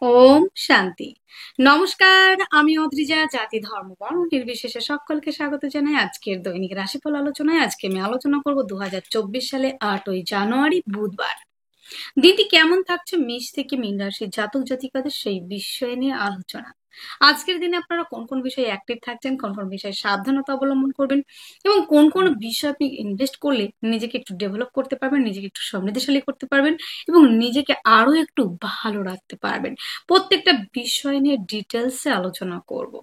ওম শান্তি। নমস্কার, আমি অদ্রিজা। জাতি ধর্ম বর্ণ নির্বিশেষে সকলকে স্বাগত জানাই আজকের দৈনিক রাশিফল আলোচনায়। আজকে আমি আলোচনা করব 2024 সালে 8ই জানুয়ারি বুধবার দিনটি কেমন থাকছে মেষ থেকে মীন রাশির জাতক জাতিকাদের সেই বিষয় নিয়ে আলোচনা। আজকের দিনে আপনারা কোন কোন বিষয়ে অ্যাক্টিভ থাকছেন, কোন কোন বিষয়ে সাবধানতা অবলম্বন করবেন এবং কোন কোন বিষয়ে আপনি ইনভেস্ট করলে নিজেকে একটু ডেভেলপ করতে পারবেন, নিজেকে একটু সমৃদ্ধশালী করতে পারবেন এবং নিজেকে আরো একটু ভালো রাখতে পারবেন, প্রত্যেকটা বিষয় নিয়ে ডিটেলসে আলোচনা করব।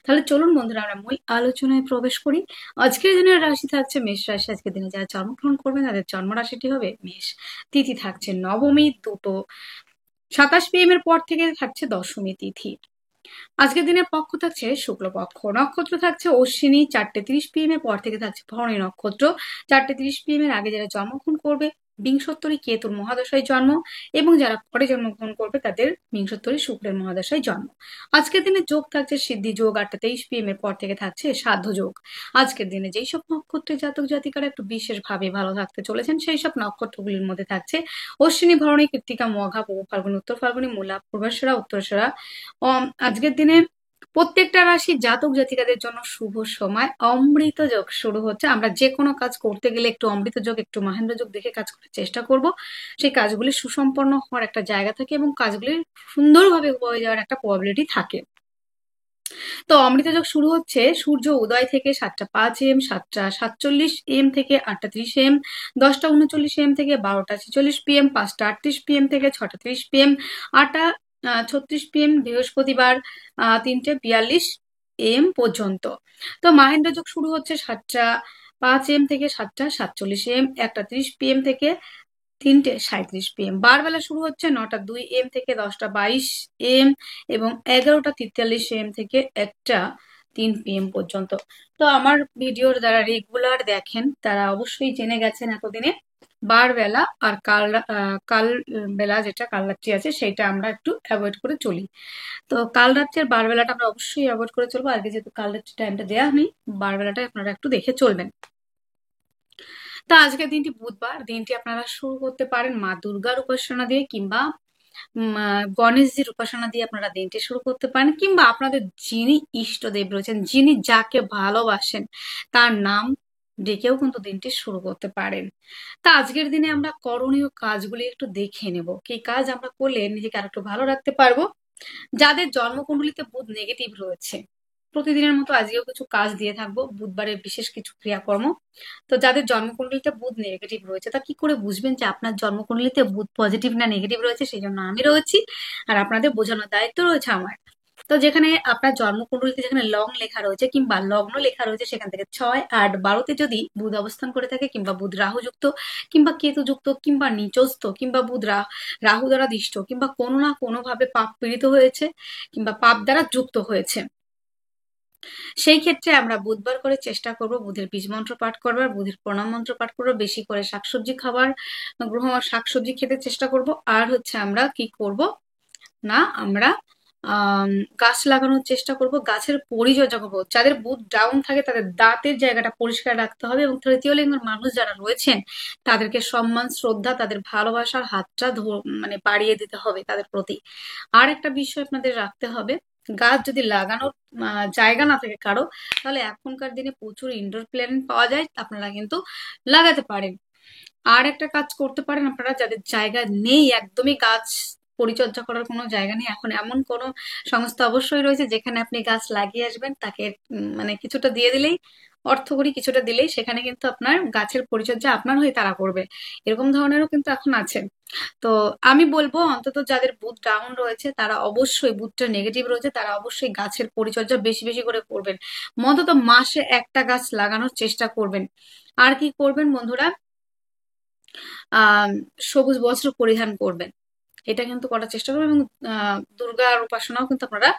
তাহলে চলুন বন্ধুরা, আমরা মূল আলোচনায় প্রবেশ করি। আজকের দিনের রাশি থাকছে মেষ রাশি। আজকের দিনে যারা জন্মগ্রহণ করবেন তাদের জন্ম রাশিটি হবে মেষ। তিথি থাকছে নবমী 2:27 PM এর পর থেকে থাকছে দশমী তিথি। আজকের দিনের পক্ষ থাকছে শুক্লপক্ষ। নক্ষত্র থাকছে অশ্বিনী 4:30 PM এর পর থেকে থাকছে ভরণী নক্ষত্র। 4:30 PM এর আগে যারা জন্মগ্রহণ করবে বিংশোত্তরী কেতুর মহাদশায় জন্ম, এবং যারা পরে জন্মগ্রহণ করবে তাদের বিংশোত্তরী শুক্রের মহাদশায় জন্ম। আজকের দিনে যোগ থাকছে সিদ্ধি যোগ। 8:23 PM এর পর থেকে থাকছে সাধ্য যোগ। আজকের দিনে যেই সব নক্ষত্রের জাতক জাতিকারা একটু বিশেষভাবে ভালো থাকতে চলেছেন সেই সব নক্ষত্রগুলির মধ্যে থাকছে অশ্বিনী, ভরণী, কৃত্তিকা, মঘা, পূর্ব ফাল্গুনী, উত্তর ফাল্গুনী, মূলা, পূর্বাষাঢ়া, উত্তরাষাঢ়া। আজকের দিনে প্রত্যেকটা রাশি জাতক জাতিকাদের জন্য শুভ সময়। অমৃত যোগ শুরু হচ্ছে। আমরা যে কোনো কাজ করতে গেলে একটু অমৃত যোগ, একটু মহেন্দ্র যোগ দেখে কাজ করার চেষ্টা করব। সেই কাজগুলি সুসম্পন্ন হওয়ার একটা জায়গা থাকে এবং কাজগুলি সুন্দরভাবে হয়ে যাওয়ার একটা প্রবাবিলিটি থাকে। তো অমৃত যোগ শুরু হচ্ছে সূর্য উদয় থেকে 7:05 AM, 7:47 AM থেকে 8:30 AM, 10:39 AM থেকে 12:46 PM, 5:38 PM থেকে 6:30 PM, 8:36 PM বৃহস্পতিবার 3:42 AM পর্যন্ত। তো মাহেন্দ্র যোগ শুরু হচ্ছে 7:05 AM থেকে 7:47 AM, 1:30 PM থেকে 3:37 PM। বারবেলা শুরু হচ্ছে 9:02 AM থেকে 10:22 AM এবং 11:43 AM থেকে 1:03 PM পর্যন্ত। তো আমার ভিডিওর যারা রেগুলার দেখেন তারা অবশ্যই জেনে গেছেন এতদিনে বারবেলা আর কাল বেলা, যেটা কাল রাত্রি আছে সেটা আমরা একটু অ্যাভয়েড করে চলি। তো কাল রাত্রি আর বারবেলাটা আমরা অবশ্যই অ্যাভয়েড করে চলবো। আগে যেহেতু কাল রাত্রি টাইমটা দেওয়া নেই, বারবেলাটা আপনারা একটু দেখে চলবেন। তা আজকের দিনটি বুধবার, দিনটি আপনারা শুরু করতে পারেন মা দুর্গার উপাসনা দিয়ে কিংবা গণেশজির উপাসনা দিয়ে আপনারা দিনটি শুরু করতে পারেন, কিংবা আপনাদের যিনি ইষ্টদেব রয়েছেন, যিনি যাকে ভালোবাসেন তার নাম ডেকেও কিন্তু দিনটি শুরু করতে পারেন। তা আজকের দিনে আমরা করণীয় কাজগুলি একটু দেখে নেব, কি কাজ আমরা করলে নিজেকে আর একটু ভালো রাখতে পারবো। যাদের জন্মকুণ্ডলিতে বুধ নেগেটিভ রয়েছে, প্রতিদিনের মতো আজকেও কিছু কাজ দিয়ে থাকবো, বুধবারের বিশেষ কিছু ক্রিয়াকর্ম। তো যাদের জন্মকুণ্ডলিতে বুধ নেগেটিভ রয়েছে, তা কি করে বুঝবেন যে আপনার জন্মকুণ্ডলিতে বুধ পজিটিভ না নেগেটিভ রয়েছে? সেই জন্য আমি রয়েছি আর আপনাদের বোঝানোর দায়িত্ব রয়েছে আমার। তো যেখানে আপনার জন্মকুণ্ডলিতে যেখানে লং লেখা রয়েছে কিংবা লগ্ন লেখা রয়েছে, সেখান থেকে 6, 8, 12-তে যদি বুধ অবস্থান করে থাকে, কিংবা বুধ রাহুযুক্ত কিংবা কেতুযুক্ত কিংবা নিচস্থ কিংবা বুধ রাহু দ্বারা দিষ্ট কিংবা কোনো না কোনো ভাবে পাপ পীড়িত হয়েছে কিংবা পাপ দ্বারা যুক্ত হয়েছে, সেই ক্ষেত্রে আমরা বুধবার করে চেষ্টা করব বুধের বীজ মন্ত্র পাঠ করবার, বুধের প্রণাম মন্ত্র পাঠ করবো, বেশি করে শাকসবজি খাবার শাকসবজি খেতে চেষ্টা করব। আর হচ্ছে আমরা কি করব না, আমরা গাছ লাগানোর চেষ্টা করব, গাছের পরিচর্যা করবো। যাদের বুধ ডাউন থাকে তাদের দাঁতের জায়গাটা পরিষ্কার রাখতে হবে, এবং তৃতীয় লিঙ্গের মানুষ যারা রয়েছেন তাদেরকে সম্মান শ্রদ্ধা, তাদের ভালোবাসার হাতটা মানে বাড়িয়ে দিতে হবে তাদের প্রতি। আর একটা বিষয় আপনাদের রাখতে হবে, গাছ যদি লাগানোর জায়গা না থাকে কারো, তাহলে এখনকার দিনে প্রচুর ইনডোর প্ল্যান্ট পাওয়া যায়, আপনারা কিন্তু লাগাতে পারেন। আর একটা কাজ করতে পারেন আপনারা, যাদের জায়গা নেই, একদমই গাছ পরিচর্যা করার কোনো জায়গা নেই, এখন এমন কোনো সংস্থা অবশ্যই রয়েছে যেখানে আপনি গাছ লাগিয়ে আসবেন, তাকে মানে কিছুটা দিয়ে দিলেই, অর্থকরী কিছুটা দিলেই সেখানে কিন্তু আপনার গাছের পরিচর্যা আপনার হয়ে তারা করবে। এরকম ধরনেরও কিন্তু এখন আছে। তো আমি বলবো অন্তত যাদের বুথ ডাউন রয়েছে তারা অবশ্যই, বুথটা নেগেটিভ রয়েছে তারা অবশ্যই গাছের পরিচর্যা বেশি বেশি করে করবেন। অন্তত মাসে একটা গাছ লাগানোর চেষ্টা করবেন। আর কি করবেন বন্ধুরা, সবুজ বস্ত্র পরিধান করবেন, এটা কিন্তু করার চেষ্টা করবেন। এবং দুর্গার উপাসনাও কিন্তু আপনারা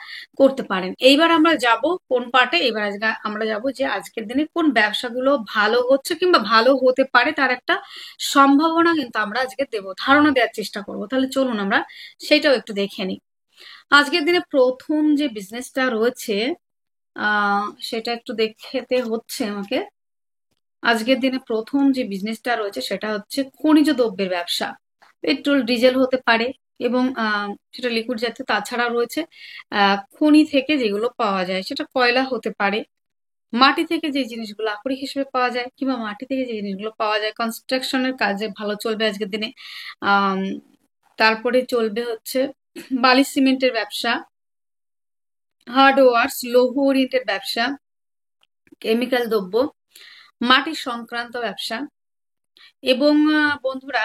করতে পারেন। এইবার আমরা যাব কোন পার্টে, এবার আজকে আমরা যাব যে আজকের দিনে কোন ব্যবসাগুলো ভালো হচ্ছে কিংবা ভালো হতে পারে, তার একটা সম্ভাবনা কিন্তু আমরা আজকে দেব, ধারণা দেওয়ার চেষ্টা করব। তাহলে চলুন আমরা সেটাও একটু দেখে নিই। আজকের দিনে প্রথম যে বিজনেসটা রয়েছে সেটা একটু দেখতে হচ্ছে আমাকে। আজকের দিনে প্রথম যে বিজনেসটা রয়েছে সেটা হচ্ছে খনিজ দ্রব্যের ব্যবসা। পেট্রোল ডিজেল হতে পারে, এবং সেটা লিকুইড জাতীয়। তাছাড়া রয়েছে খনি থেকে যেগুলো পাওয়া যায়, সেটা কয়লা হতে পারে, মাটি থেকে যে জিনিসগুলো আকরিক হিসেবে পাওয়া যায়, কিংবা মাটি থেকে যে জিনিসগুলো পাওয়া যায় কনস্ট্রাকশনের কাজে ভালো চলবে আজকের দিনে। আহ তারপরে চলবে হচ্ছে বালি সিমেন্টের ব্যবসা, হার্ডওয়ার্স, লৌহ ওরিয়েন্টেড ব্যবসা, কেমিক্যাল দ্রব্য, মাটি সংক্রান্ত ব্যবসা। এবং বন্ধুরা,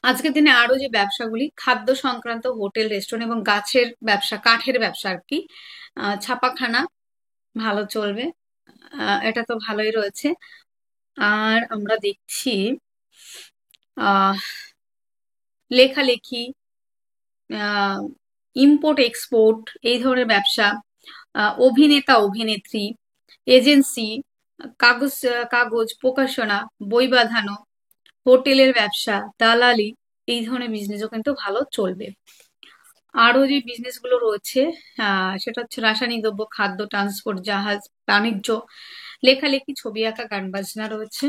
আজকের দিনে আরো যে ব্যবসাগুলি, খাদ্য সংক্রান্ত, হোটেল, রেস্টুরেন্ট এবং গাছের ব্যবসা, কাঠের ব্যবসা আর কি, ছাপাখানা ভালো চলবে। এটা তো ভালোই রয়েছে। আর আমরা দেখছি আহ লেখালেখি, ইম্পোর্ট এক্সপোর্ট, এই ধরনের ব্যবসা, অভিনেতা অভিনেত্রী, এজেন্সি, কাগজ কাগজ প্রকাশনা, বই বাঁধানো, হোটেলের ব্যবসা, দালালি, এই ধরনের বিজনেসও কিন্তু ভালো চলবে। আরো যে বিজনেস গুলো রয়েছে সেটা হচ্ছে রাসায়নিক দ্রব্য, খাদ্য, ট্রান্সপোর্ট, জাহাজ, বাণিজ্য, লেখালেখি, ছবি আঁকা, গান বাজনা রয়েছে।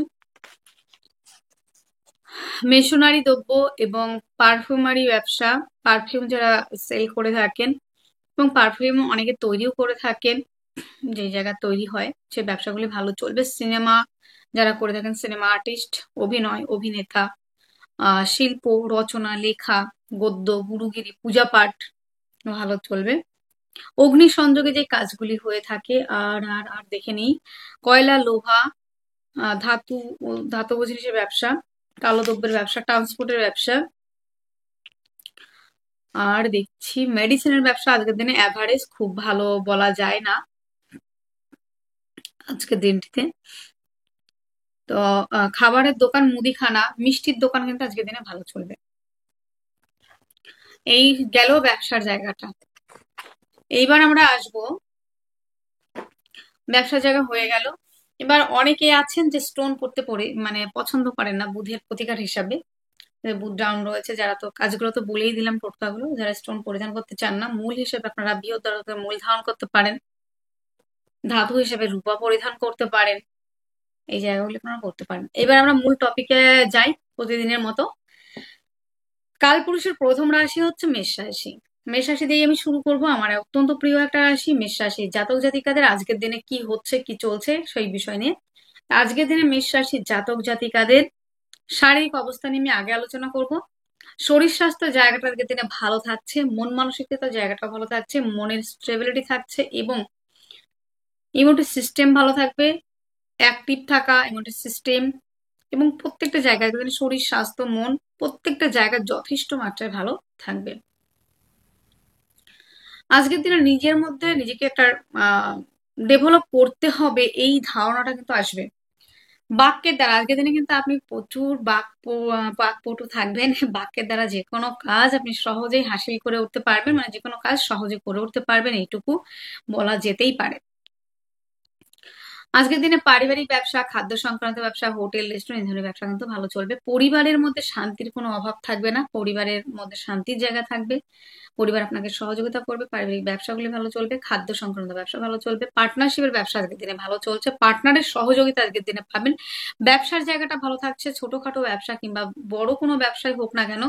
মেশনারি দ্রব্য এবং পারফিউমারি ব্যবসা, পারফিউম যারা সেল করে থাকেন এবং পারফিউম অনেকে তৈরিও করে থাকেন, যে জায়গা তৈরি হয় সে ব্যবসাগুলি ভালো চলবে। সিনেমা যারা করে থাকেন, সিনেমা আর্টিস্ট, অভিনয়, অভিনেতা, শিল্প, রচনা, লেখা, গদ্য, গুরুগিরি, পূজা পাঠ ভালো চলবে। অগ্নি সংযোগে যে কাজগুলি হয়ে থাকে, আর আর আর দেখে নিই, কয়লা, লোহা, ধাতু ও ধাতব জিনিসের ব্যবসা, কালো দ্রব্যের ব্যবসা, ট্রান্সপোর্টের ব্যবসা। আর দেখছি মেডিসিনের ব্যবসা আজকের দিনে অ্যাভারেজ, খুব ভালো বলা যায় না আজকের দিনটিতে। তো খাবারের দোকান, মুদিখানা, মিষ্টির দোকান কিন্তু আজকের দিনে ভালো চলবে। এই গেল ব্যবসার জায়গাটা। এইবার আমরা আসবো, ব্যবসার জায়গা হয়ে গেল। এবার অনেকে আছেন যে স্টোন পড়তে মানে পছন্দ করেন না বুধের প্রতিকার হিসাবে, বুধ ডাউন রয়েছে যারা, তো কাজগুলো তো বলেই দিলাম, টোটকাগুলো। যারা স্টোন পরিধান করতে চান না, মূল হিসেবে আপনারা বৃহত্তর মূল ধারণ করতে পারেন, ধাতু হিসেবে রূপা পরিধান করতে পারেন, এই জায়গাগুলো আপনারা করতে পারেন। এবার আমরা মূল টপিকে যাই প্রতিদিনের মতো। কালপুরুষের প্রথম রাশি হচ্ছে মেষ রাশি। মেষ রাশি দিয়ে আমি শুরু করব। আমার অত্যন্ত প্রিয় একটা রাশি মেষ রাশি। জাতক জাতিকাদের আজকের দিনে কি হচ্ছে, কি চলছে সেই বিষয় নিয়ে আজকের দিনে মেষ রাশির জাতক জাতিকাদের শারীরিক অবস্থা নিয়ে আমি আগে আলোচনা করব। শরীর স্বাস্থ্য জায়গাটা আজকের দিনে ভালো থাকছে, মন মানসিকতার জায়গাটা ভালো থাকছে, মনের স্টেবিলিটি থাকছে এবং ইমিউনিটি সিস্টেম ভালো থাকবে, অ্যাক্টিভ থাকা ইমিউনিটি সিস্টেম, এবং প্রত্যেকটা জায়গায় শরীর স্বাস্থ্য মন প্রত্যেকটা জায়গায় যথেষ্ট মাত্রায় ভালো থাকবে। আজকের দিনে নিজের মধ্যে নিজেকে একটা ডেভেলপ করতে হবে, এই ধারণাটা কিন্তু আসবে বাক্যের দ্বারা। আজকের দিনে কিন্তু আপনি প্রচুর বাকপটু থাকবেন। বাক্যের দ্বারা যে কোনো কাজ আপনি সহজেই হাসিল করে উঠতে পারবেন, মানে যে কোনো কাজ সহজে করে উঠতে পারবেন, এইটুকু বলা যেতেই পারে। আজকের দিনে পারিবারিক ব্যবসা, খাদ্য সংক্রান্ত ব্যবসা, হোটেল, রেস্টুরেন্ট, এই ধরনের ব্যবসা কিন্তু ভালো চলবে। পরিবারের মধ্যে শান্তির কোনো অভাব থাকবে না, পরিবারের মধ্যে শান্তির জায়গা থাকবে, পরিবার আপনাকে সহযোগিতা করবে। পারিবারিক ব্যবসাগুলি ভালো চলবে, খাদ্য সংক্রান্ত ব্যবসা ভালো চলবে। পার্টনারশিপের ব্যবসা আজকের দিনে ভালো চলছে, পার্টনারের সহযোগিতা আজকের দিনে পাবেন। ব্যবসার জায়গাটা ভালো থাকছে, ছোটখাটো ব্যবসা কিংবা বড় কোনো ব্যবসায় হোক না কেন,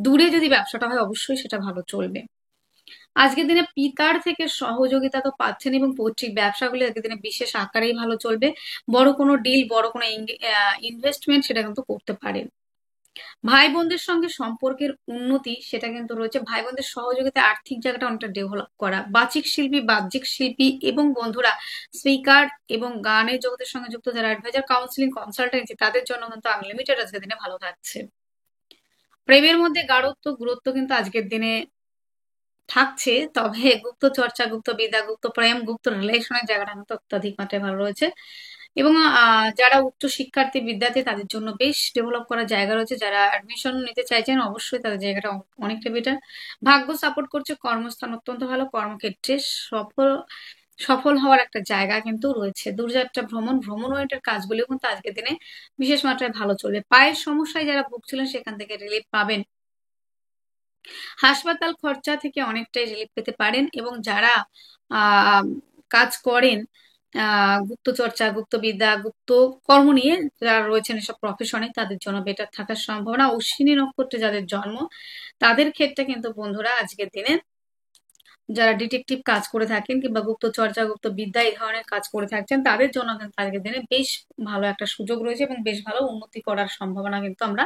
দূরে যদি ব্যবসাটা হয় অবশ্যই সেটা ভালো চলবে। আজকের দিনে পিতার থেকে সহযোগিতা তো পাচ্ছেন এবং পৈতৃক ব্যবসাগুলি আজকের দিনে বিশেষ আকারেই ভালো চলবে। বড় কোনো ডিল, বড় কোনো ইনভেস্টমেন্ট সেটা কিন্তু করতে পারেন। ভাই বোনদের সঙ্গে সম্পর্কের উন্নতি সেটা কিন্তু রয়েছে, ভাই বোনদের সহযোগিতা আর্থিক জায়গাটা অনেকটা ডেভেলপ করা। বাচিক শিল্পী, বাহ্যিক শিল্পী এবং বন্ধুরা স্পিকার এবং গানের জগতের সঙ্গে যুক্ত যারা অ্যাডভাইজার, কাউন্সিলিং, কনসালটেন্সি, তাদের জন্য কিন্তু আনলিমিটেড আজকের দিনে ভালো থাকছে। প্রেমের মধ্যে গাঢ়ত্ব গুরুত্ব কিন্তু আজকের দিনে থাকছে, তবে গুপ্ত চর্চা, গুপ্ত বিদ্যা, গুপ্ত প্রেম, গুপ্ত রিলেশনের জায়গাটা কিন্তু অত্যাধিক মাত্রায় ভালো রয়েছে। এবং যারা উচ্চ শিক্ষার্থী বিদ্যার্থী তাদের জন্য বেশ ডেভেলপ করার জায়গা রয়েছে। যারা অ্যাডমিশন নিতে চাইছেন অবশ্যই তাদের জায়গাটা অনেকটা বেটার। ভাগ্য সাপোর্ট করছে, কর্মস্থান অত্যন্ত ভালো, কর্মক্ষেত্রে সফল সফল হওয়ার একটা জায়গা কিন্তু রয়েছে। দূরযাত্রা, ভ্রমণ, ভ্রমণ ওরিয়েন্টেড কাজগুলিও কিন্তু আজকের দিনে বিশেষ মাত্রায় ভালো চলবে। পায়ের সমস্যায় যারা ভুগছিলেন সেখান থেকে রিলিফ পাবেন। হাসপাতাল খরচা থেকে অনেকটাই রিলিফ পেতে পারেন। এবং যারা কাজ করেন গুপ্তচর্চা, গুপ্তবিদ্যা, গুপ্ত কর্ম নিয়ে যারা রয়েছেন এসব প্রফেশনে তাদের জন্য বেটার থাকার সম্ভাবনা। অশ্বিনী নক্ষত্রে যাদের জন্ম তাদের ক্ষেত্রে কিন্তু বন্ধুরা আজকের দিনে যারা ডিটেকটিভ কাজ করে থাকেন কিংবা গুপ্তচর্চা, গুপ্তবিদ্যা এই ধরনের কাজ করে থাকছেন তাদের জন্য কিন্তু আজকের দিনে বেশ ভালো একটা সুযোগ রয়েছে এবং বেশ ভালো উন্নতি করার সম্ভাবনা কিন্তু আমরা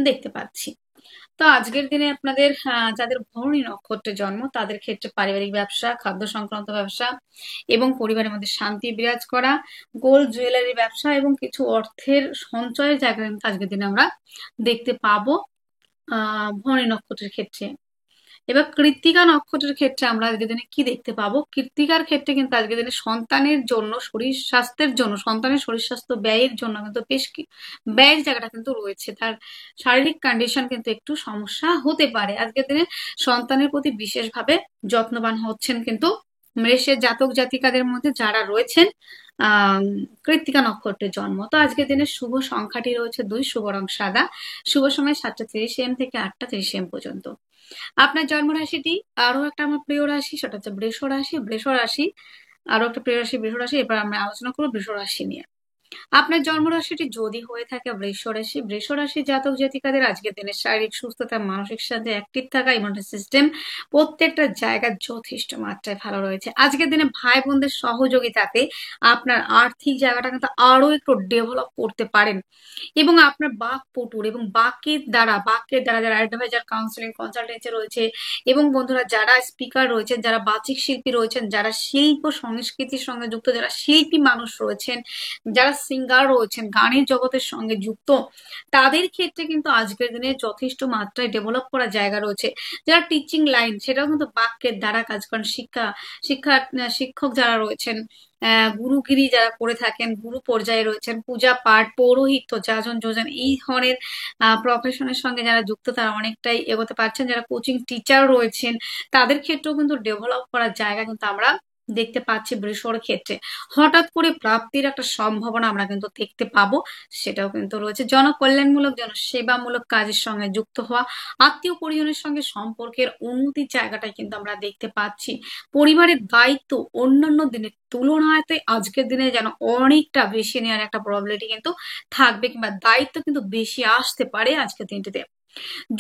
দেখতে পাচ্ছি। তো আজকের দিনে আপনাদের যাদের ভরণী নক্ষত্রে জন্ম তাদের ক্ষেত্রে পারিবারিক ব্যবসা, খাদ্য সংক্রান্ত ব্যবসা এবং পরিবারের মধ্যে শান্তি বিরাজ করা, গোল্ড জুয়েলারি ব্যবসা এবং কিছু অর্থের সঞ্চয়ের জায়গা কিন্তু আজকের দিনে আমরা দেখতে পাবো ভরণী নক্ষত্রের ক্ষেত্রে। এবার কৃত্তিকা নক্ষত্রের ক্ষেত্রে আমরা আজকের দিনে কি দেখতে পাবো? কৃত্তিকার ক্ষেত্রে কিন্তু আজকের দিনে সন্তানের জন্য শরীর স্বাস্থ্যের জন্য, সন্তানের শরীর স্বাস্থ্য ব্যয়ের জন্য কিন্তু বেশ ব্যয়ের জায়গাটা কিন্তু রয়েছে। তার শারীরিক কন্ডিশন কিন্তু একটু সমস্যা হতে পারে। আজকের দিনে সন্তানের প্রতি বিশেষভাবে যত্নবান হচ্ছেন কিন্তু মেষের জাতক জাতিকাদের মধ্যে যারা রয়েছেন কৃত্তিকা নক্ষত্রের জন্ম। তো আজকের দিনে শুভ সংখ্যাটি রয়েছে 2, শুভ রং সাদা, শুভ সময় 7:30 AM থেকে 8:30 AM পর্যন্ত। আপনার জন্ম রাশিটি আরো একটা আমার প্রিয় রাশি, সেটা হচ্ছে বৃষ রাশি। বৃষ রাশি আরো একটা প্রিয় রাশি বৃষ রাশি। এবার আমরা আলোচনা করবো বৃষ রাশি নিয়ে। আপনার জন্ম রাশিটি যদি হয়ে থাকে বৃষ রাশি, বৃষ রাশি জাতক জাতিকাদের আজকের দিনে শারীরিক সুস্থতা, মানসিক সাথে অ্যাক্টিভ থাকা, ইমিউনিটি সিস্টেম প্রত্যেকটা জায়গা যথেষ্ট মাত্রায় ভালো রয়েছে। আজকের দিনে ভাই বোনদের সহযোগিতাতে আপনার আর্থিক জায়গাটা কিন্তু আরো একটু ডেভেলপ করতে পারেন এবং আপনার বাকপটুর এবং বাক্যের দ্বারা যারা অ্যাডভাইজার, কাউন্সিলিং, কনসালটেন্সি রয়েছে এবং বন্ধুরা যারা স্পিকার রয়েছেন, যারা বাচিক শিল্পী রয়েছেন, যারা শিল্প সংস্কৃতির সঙ্গে যুক্ত, যারা শিল্পী মানুষ রয়েছেন, যারা সিঙ্গার রয়েছেন, গানের জগতের সঙ্গে যুক্ত, তাদের ক্ষেত্রে কিন্তু আজকের দিনে যথেষ্ট মাত্রায় ডেভেলপ করার জায়গা রয়েছে। যারা টিচিং লাইন সেটাও কিন্তু বাক্যের দ্বারা কাজ করেন, শিক্ষক যারা রয়েছেন, গুরুগিরি যারা করে থাকেন, গুরু পর্যায়ে রয়েছেন, পূজা পাঠ, পৌরোহিত্য, যাজন যোজন এই ধরনের প্রফেশনের সঙ্গে যারা যুক্ত তারা অনেকটাই এগোতে পারছেন। যারা কোচিং টিচার রয়েছেন তাদের ক্ষেত্রেও কিন্তু ডেভেলপ করার জায়গা কিন্তু আমরা দেখতে পাচ্ছি। বৃষর ক্ষেত্রে হঠাৎ করে প্রাপ্তির একটা সম্ভাবনা আমরা কিন্তু দেখতে পাবো, সেটাও কিন্তু রয়েছে। জনকল্যাণমূলক, জনসেবামূলক কাজের সঙ্গে যুক্ত হওয়া, আত্মীয় পরিজনের সঙ্গে সম্পর্কের উন্নতির জায়গাটা কিন্তু আমরা দেখতে পাচ্ছি। পরিবারের দায়িত্ব অন্যান্য দিনের তুলনায় আজকের দিনে যেন অনেকটা বেশি নেওয়ার একটা প্রবাবিলিটি কিন্তু থাকবে কিংবা দায়িত্ব কিন্তু বেশি আসতে পারে আজকের দিনটিতে।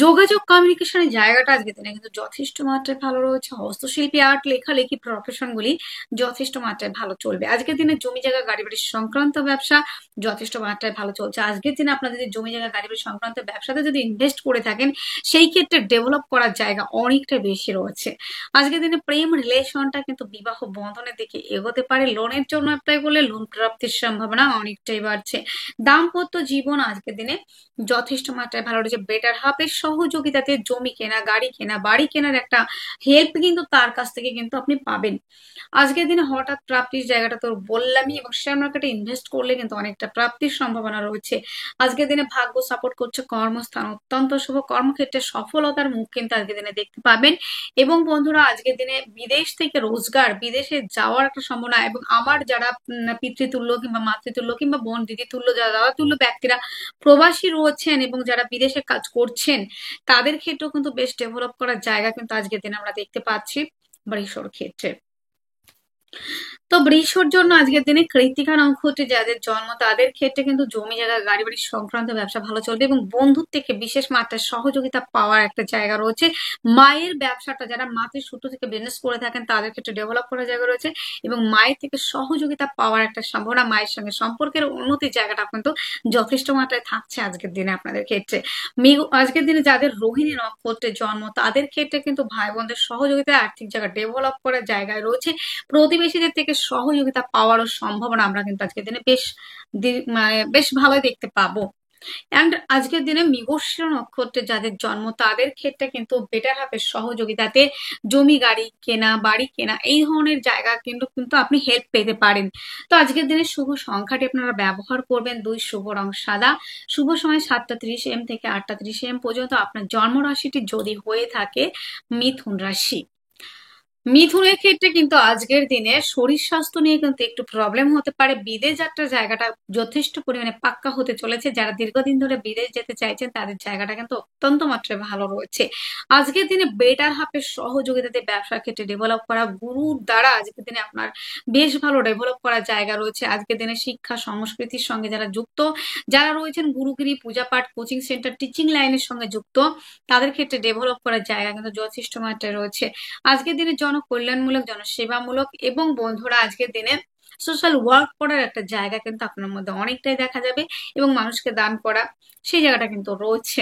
যোগাযোগ কমিউনিকেশনের জায়গাটা আজকে দিনে কিন্তু যথেষ্ট মাত্রায় ভালো রয়েছে। হস্তশিল্পী, আর্ট, লেখালেখি প্রফেশন গুলি যথেষ্ট মাত্রায় ভালো চলবে। আজকের দিনে জমি জায়গা গাড়ি বাড়ি সংক্রান্ত ব্যবসা যথেষ্ট মাত্রায় ভালো চলছে। আজকের দিনে আপনাদের যদি জমি জায়গা গাড়ি বাড়ি সংক্রান্ত ব্যবসাতে যদি ইনভেস্ট করে থাকেন সেই ক্ষেত্রে ডেভেলপ করার জায়গা অনেকটা বেশি রয়েছে। আজকের দিনে প্রেম রিলেশনটা কিন্তু বিবাহ বন্ধনের দিকে এগোতে পারে। লোনের জন্য অ্যাপ্লাই করলে লোন প্রাপ্তির সম্ভাবনা অনেকটাই বাড়ছে। দাম্পত্য জীবন আজকের দিনে যথেষ্ট মাত্রায় ভালো রয়েছে। বেটার হাফের সহযোগিতাতে জমি কেনা, গাড়ি কেনা, বাড়ি কেনার একটা হেল্প কিন্তু তার কাছ থেকে কিন্তু আপনি পাবেন। আজকের দিনে হঠাৎ প্রাপ্তির জায়গাটা তো বললামই, এবং শেয়ার মার্কেটে ইনভেস্ট করলে কিন্তু অনেকটা প্রাপ্তির সম্ভাবনা রয়েছে। আজকের দিনে ভাগ্য সাপোর্ট করছে, কর্মস্থান অত্যন্ত শুভ, কর্মক্ষেত্রে সফলতার মুখ কিন্তু আজকের দিনে দেখতে পাবেন। এবং বন্ধুরা আজকের দিনে বিদেশ থেকে রোজগার, বিদেশে যাওয়ার একটা সম্ভাবনা, এবং আমার যারা পিতৃতুল্য কিংবা মাতৃতুল্য কিংবা বোন দিদি তুল্য, যারা দাদা তুল্য ব্যক্তিরা প্রবাসী রয়েছেন এবং যারা বিদেশে কাজ করছেন তাদের ক্ষেত্রেও কিন্তু বেশ ডেভেলপ করার জায়গা কিন্তু আজকের দিনে আমরা দেখতে পাচ্ছি বৃষর ক্ষেত্রে। তো বৃষর জন্য আজকের দিনে কৃত্তিকা নক্ষত্রে যাদের জন্ম তাদের ক্ষেত্রে কিন্তু জমি জায়গা গাড়ি বাড়ি সংক্রান্ত ব্যবসা ভালো চলবে এবং বন্ধুর থেকে বিশেষ মাত্রায় সহযোগিতা পাওয়ার একটা জায়গা রয়েছে। মায়ের ব্যবসাটা যারা মাতৃ সূত্র থেকে বিজনেস করে থাকেন তাদের ক্ষেত্রে ডেভেলপ করার জায়গা রয়েছে এবং মায়ের থেকে সহযোগিতা পাওয়ার একটা সম্ভাবনা, মায়ের সঙ্গে সম্পর্কের উন্নতির জায়গাটা কিন্তু যথেষ্ট মাত্রায় থাকছে আজকের দিনে আপনাদের ক্ষেত্রে। আজকের দিনে যাদের রোহিণী নক্ষত্রের জন্ম তাদের ক্ষেত্রে কিন্তু ভাই বোনদের সহযোগিতায় আর্থিক জায়গা ডেভেলপ করার জায়গায় রয়েছে। প্রতিবেশীদের থেকে সহযোগিতা পাওয়ারও সম্ভাবনা আমরা কিন্তু আজকের দিনে বেশ ভালো দেখতে পাবো। অ্যান্ড আজকের দিনে মৃগশিরা নক্ষত্রে যাদের জন্ম তাদের ক্ষেত্রে কিন্তু বেটার হাফের সহযোগিতাতে জমি গাড়ি কেনা, বাড়ি কেনা এই ধরনের জায়গা কিন্তু কিন্তু আপনি হেল্প পেতে পারেন। তো আজকের দিনে শুভ সংখ্যাটি আপনারা ব্যবহার করবেন 2, শুভ রং সাদা, শুভ সময় 7:30 AM থেকে 8:30 AM পর্যন্ত। আপনার জন্ম রাশিটি যদি হয়ে থাকে মিথুন রাশি। মিথুনের ক্ষেত্রে কিন্তু আজকের দিনে শরীর স্বাস্থ্য নিয়ে কিন্তু একটু প্রবলেম হতে পারে। বিদেশ যাত্রার জায়গাটা যথেষ্ট পরিমাণে পাক্কা হতে চলেছে। যারা দীর্ঘদিন ধরে বিদেশ যেতে চাইছেন তাদের জায়গাটা কিন্তু অত্যন্ত মাত্রায় ভালো রয়েছে। আজকের দিনে বেটার হাফের সহযোগিতাতে ব্যবসার ক্ষেত্রে ডেভেলপ করা গুরুর দ্বারা আজকের দিনে আপনার বেশ ভালো ডেভেলপ করার জায়গা রয়েছে। আজকের দিনে শিক্ষা সংস্কৃতির সঙ্গে যারা যুক্ত, যারা রয়েছেন গুরুগিরি পূজা পাঠ কোচিং সেন্টার টিচিং লাইনের সঙ্গে যুক্ত, তাদের ক্ষেত্রে ডেভেলপ করার জায়গা কিন্তু যথেষ্ট মাত্রায় রয়েছে। আজকের দিনে জনকল্যাণমূলক জনসেবামূলক এবং বন্ধুরা আজকের দিনে সোশ্যাল ওয়ার্ক করার একটা জায়গা কিন্তু আপনার মধ্যে অনেকটাই দেখা যাবে এবং মানুষকে দান করা সেই জায়গাটা কিন্তু রয়েছে।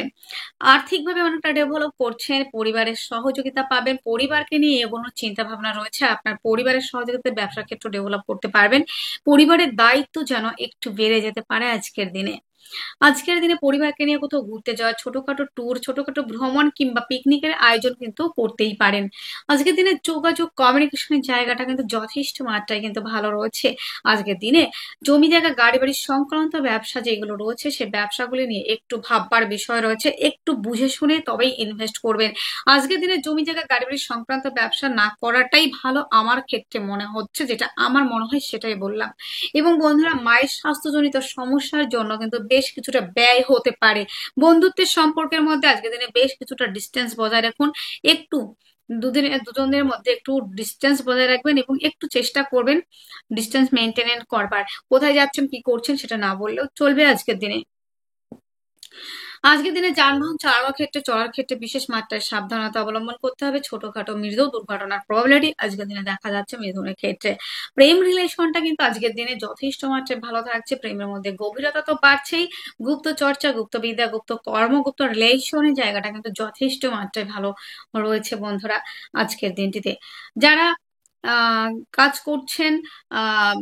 আর্থিকভাবে অনেকটা ডেভেলপ করছেন, পরিবারের সহযোগিতা পাবেন, পরিবারকে নিয়ে এগোনোর চিন্তা ভাবনা রয়েছে। আপনার পরিবারের সহযোগিতায় ব্যবসার ক্ষেত্রে ডেভেলপ করতে পারবেন। পরিবারের দায়িত্ব যেন একটু বেড়ে যেতে পারে আজকের দিনে। আজকের দিনে পরিবারকে নিয়ে কোথাও ঘুরতে যাওয়া, ছোটখাটো ট্যুর, ছোটখাটো ভ্রমণ কিংবা পিকনিকের আয়োজন কিন্তু করতেই পারেন। আজকের দিনে যোগাযোগ কমিউনিকেশনের জায়গাটা কিন্তু যথেষ্ট মাত্রায় কিন্তু ভালো রয়েছে। আজকের দিনে জমি জায়গা গাড়ি বাড়ি সংক্রান্ত ব্যবসা যেগুলো রয়েছে সে ব্যবসাগুলি নিয়ে একটু ভাববার বিষয় রয়েছে, একটু বুঝে শুনে তবেই ইনভেস্ট করবেন। আজকের দিনে জমি জায়গা গাড়ি বাড়ি সংক্রান্ত ব্যবসা না করাটাই ভালো আমার ক্ষেত্রে মনে হচ্ছে, যেটা আমার মনে হয় সেটাই বললাম। এবং বন্ধুরা মায়ের স্বাস্থ্যজনিত সমস্যার জন্য কিন্তু বেশ কিছুটা ব্যয় হতে পারে। বন্ধুত্বের সম্পর্কের মধ্যে আজকের দিনে বেশ কিছুটা ডিস্টেন্স বজায় রাখুন। একটু দুজনের মধ্যে একটু ডিস্টেন্স বজায় রাখবেন এবং একটু চেষ্টা করবেন ডিস্টেন্স মেনটেন করবার। কোথায় যাচ্ছেন কি করছেন সেটা না বললেও চলবে আজকের দিনে। আজকের দিনে যানবাহন চালানোর ক্ষেত্রে চলার ক্ষেত্রে বিশেষ মাত্রায় সাবধানতা অবলম্বন করতে হবে। ছোটখাটো মৃদু দুর্ঘটনার প্রবাবিলিটি আজকের দিনে দেখা যাচ্ছে মিথুনের ক্ষেত্রে। প্রেম রিলেশনটা কিন্তু আজকের দিনে যথেষ্ট মাত্রায় ভালো থাকছে। প্রেমের মধ্যে গভীরতা তো বাড়ছেই, গুপ্ত চর্চা, গুপ্ত বিদ্যা, গুপ্ত কর্ম, গুপ্ত রিলেশনের জায়গাটা কিন্তু যথেষ্ট মাত্রায় ভালো রয়েছে বন্ধুরা আজকের দিনটিতে। যারা আহ কাজ করছেন, আহ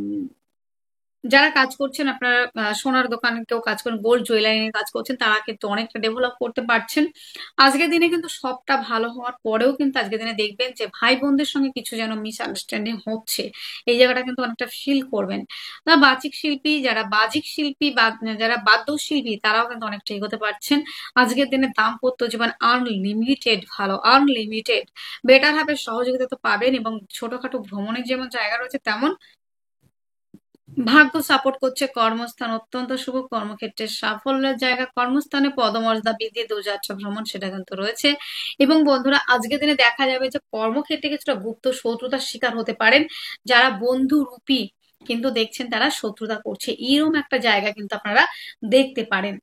যারা কাজ করছেন আপনার সোনার দোকানে কেউ কাজ করেন, গোল্ড জুয়েলারি নিয়ে কাজ করছেন, তারা কিন্তু অনেকটা ডেভেলপ করতে পারছেন। আজকের দিনে কিন্তু সবটা ভালো হওয়ার পরেও কিন্তু আজকের দিনে দেখবেন যে ভাই বোনদের সঙ্গে কিছু যেন মিসআন্ডারস্ট্যান্ডিং হচ্ছে, এই জায়গাটা কিন্তু অনেকটা ফিল করবেন। বাচিক শিল্পী, যারা বাজিক শিল্পী বা যারা বাদ্যশিল্পী তারাও কিন্তু অনেকটা এগোতে পারছেন। আজকের দিনে দাম্পত্য জীবন আনলিমিটেড ভালো, আনলিমিটেড। বেটার হাফের সহযোগিতা তো পাবেন এবং ছোটখাটো ভ্রমণের যেমন জায়গা রয়েছে তেমন ভাগ্য সাপোর্ট করছে। কর্মস্থান অত্যন্ত শুভ, কর্মক্ষেত্রে সাফল্যের জায়গা, কর্মস্থানে পদমর্যাদা বৃদ্ধি, দূরযাত্রা ভ্রমণ সেটা কিন্তু রয়েছে। এবং বন্ধুরা আজকের দিনে দেখা যাবে যে কর্মক্ষেত্রে কিছুটা গুপ্ত শত্রুতার শিকার হতে পারেন। যারা বন্ধু রূপী কিন্তু দেখছেন তারা শত্রুতা করছে, এরকম একটা জায়গা কিন্তু আপনারা দেখতে পারেন।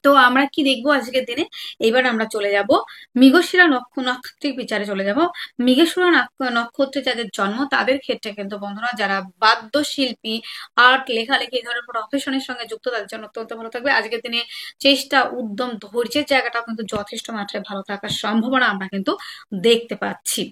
তো আমরা কি দেখবো আজকের দিনে? এবার আমরা চলে যাব মৃগশিরা নক্ষত্রিক বিচারে চলে যাব। মৃগশিরা নক্ষত্রে যাদের জন্ম তাদের ক্ষেত্রে কিন্তু বন্ধুরা যারা বাদ্যশিল্পী, আর্ট, লেখালেখি এই ধরনের প্রফেশনের সঙ্গে যুক্ত তাদের জন্য অত্যন্ত ভালো থাকবে। আজকের দিনে চেষ্টা, উদ্যম, ধৈর্যের জায়গাটাও কিন্তু যথেষ্ট মাত্রায় ভালো থাকার সম্ভাবনা আমরা কিন্তু দেখতে পাচ্ছি।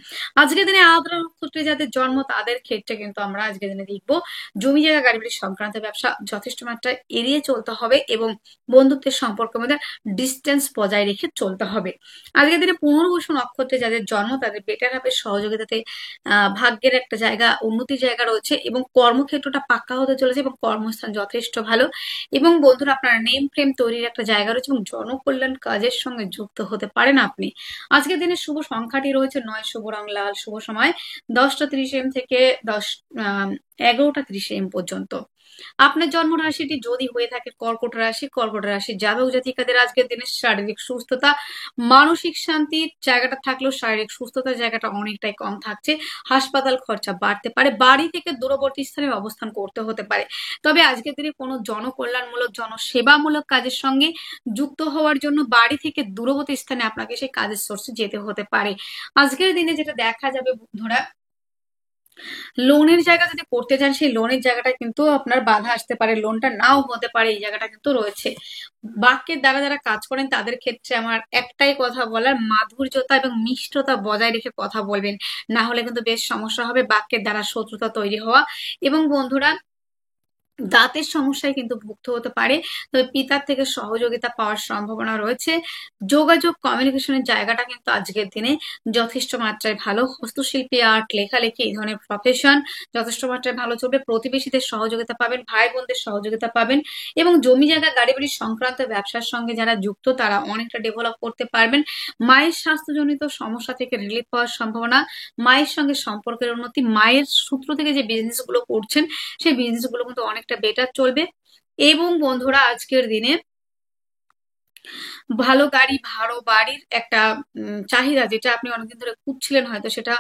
আজকের দিনে আদ্রা নক্ষত্রে যাদের জন্ম তাদের ক্ষেত্রে কিন্তু আমরা আজকের দিনে দেখবো জমি জায়গা গাড়ি বাড়ি সংক্রান্ত ব্যবসা যথেষ্ট মাত্রায় এড়িয়ে চলতে হবে এবং বন্ধুত্বের সম্পর্কের মধ্যে ডিস্টেন্স বজায় রেখে চলতে হবে। আজকের দিনে পুনর্বসু নক্ষত্রে যাদের জন্ম তাদের বেটার হাফের সহযোগিতাতে ভাগ্যের একটা জায়গা, উন্নতির জায়গা রয়েছে এবং কর্মক্ষেত্রটা পাক্কা হতে চলেছে এবং কর্মস্থান যথেষ্ট ভালো। এবং বন্ধুরা আপনার নেম ফ্রেম তৈরির একটা জায়গা রয়েছে এবং জনকল্যাণ কাজের সঙ্গে যুক্ত হতে পারেন আপনি। আজকের দিনে শুভ সংখ্যাটি রয়েছে 9, শুভ রং লাল, শুভ সময় 10টা 30 AM থেকে 11টা 30 AM পর্যন্ত। আপনার জন্ম রাশিটি যদি হয়ে থাকে কর্কট রাশি, কর্কট রাশির জাতক জাতিকাদের আজকের দিনে শারীরিক সুস্থতা, মানসিক শান্তির জায়গাটা থাকলেও শারীরিক সুস্থতার জায়গাটা অনেকটাই কম থাকছে। হাসপাতাল খরচা বাড়তে পারে, বাড়ি থেকে দূরবর্তী স্থানে অবস্থান করতে হতে পারে। তবে আজকের দিনে কোনো জনকল্যাণমূলক জনসেবামূলক কাজের সঙ্গে যুক্ত হওয়ার জন্য বাড়ি থেকে দূরবর্তী স্থানে আপনাকে সেই কাজের সোর্সে যেতে হতে পারে। আজকের দিনে যেটা দেখা যাবে বন্ধুরা, লোনের জায়গা যদি করতে চান সেই লোনের জায়গাটা কিন্তু আপনার বাধা আসতে পারে, লোনটা নাও হতে পারে, এই জায়গাটা কিন্তু রয়েছে। বাক্যের দ্বারা যারা কাজ করেন তাদের ক্ষেত্রে আমার একটাই কথা বলার, মাধুর্যতা এবং মিষ্টতা বজায় রেখে কথা বলবেন, না হলে কিন্তু বেশ সমস্যা হবে। বাক্যের দ্বারা শত্রুতা তৈরি হওয়া। এবং বন্ধুরা দাঁতের সমস্যায় কিন্তু ভুগতে হতে পারে, তবে পিতার থেকে সহযোগিতা পাওয়ার সম্ভাবনা রয়েছে। যোগাযোগ কমিউনিকেশনের জায়গাটা কিন্তু আজকের দিনে যথেষ্ট মাত্রায় ভালো। হস্তশিল্পী, আর্ট, লেখালেখি এই ধরনের প্রফেশন যথেষ্ট মাত্রায় ভালো চলবে। প্রতিবেশীদের সহযোগিতা পাবেন, ভাই বোনদের সহযোগিতা পাবেন, এবং জমি জায়গা গাড়ি বাড়ি সংক্রান্ত ব্যবসার সঙ্গে যারা যুক্ত তারা অনেকটা ডেভেলপ করতে পারবেন। মায়ের স্বাস্থ্যজনিত সমস্যা থেকে রিলিফ পাওয়ার সম্ভাবনা, মায়ের সঙ্গে সম্পর্কের উন্নতি, মায়ের সূত্র থেকে যে বিজনেস গুলো করছেন সেই বিজনেস গুলো কিন্তু অনেকটা বেটার চলবে। এবং বন্ধুরা আজকের দিনে ভালো গাড়ি, ভালো বাড়ির একটা চাহিদা, যেটা আপনি অনেকদিন ধরে খুঁজছিলেন, হয়তো সেটা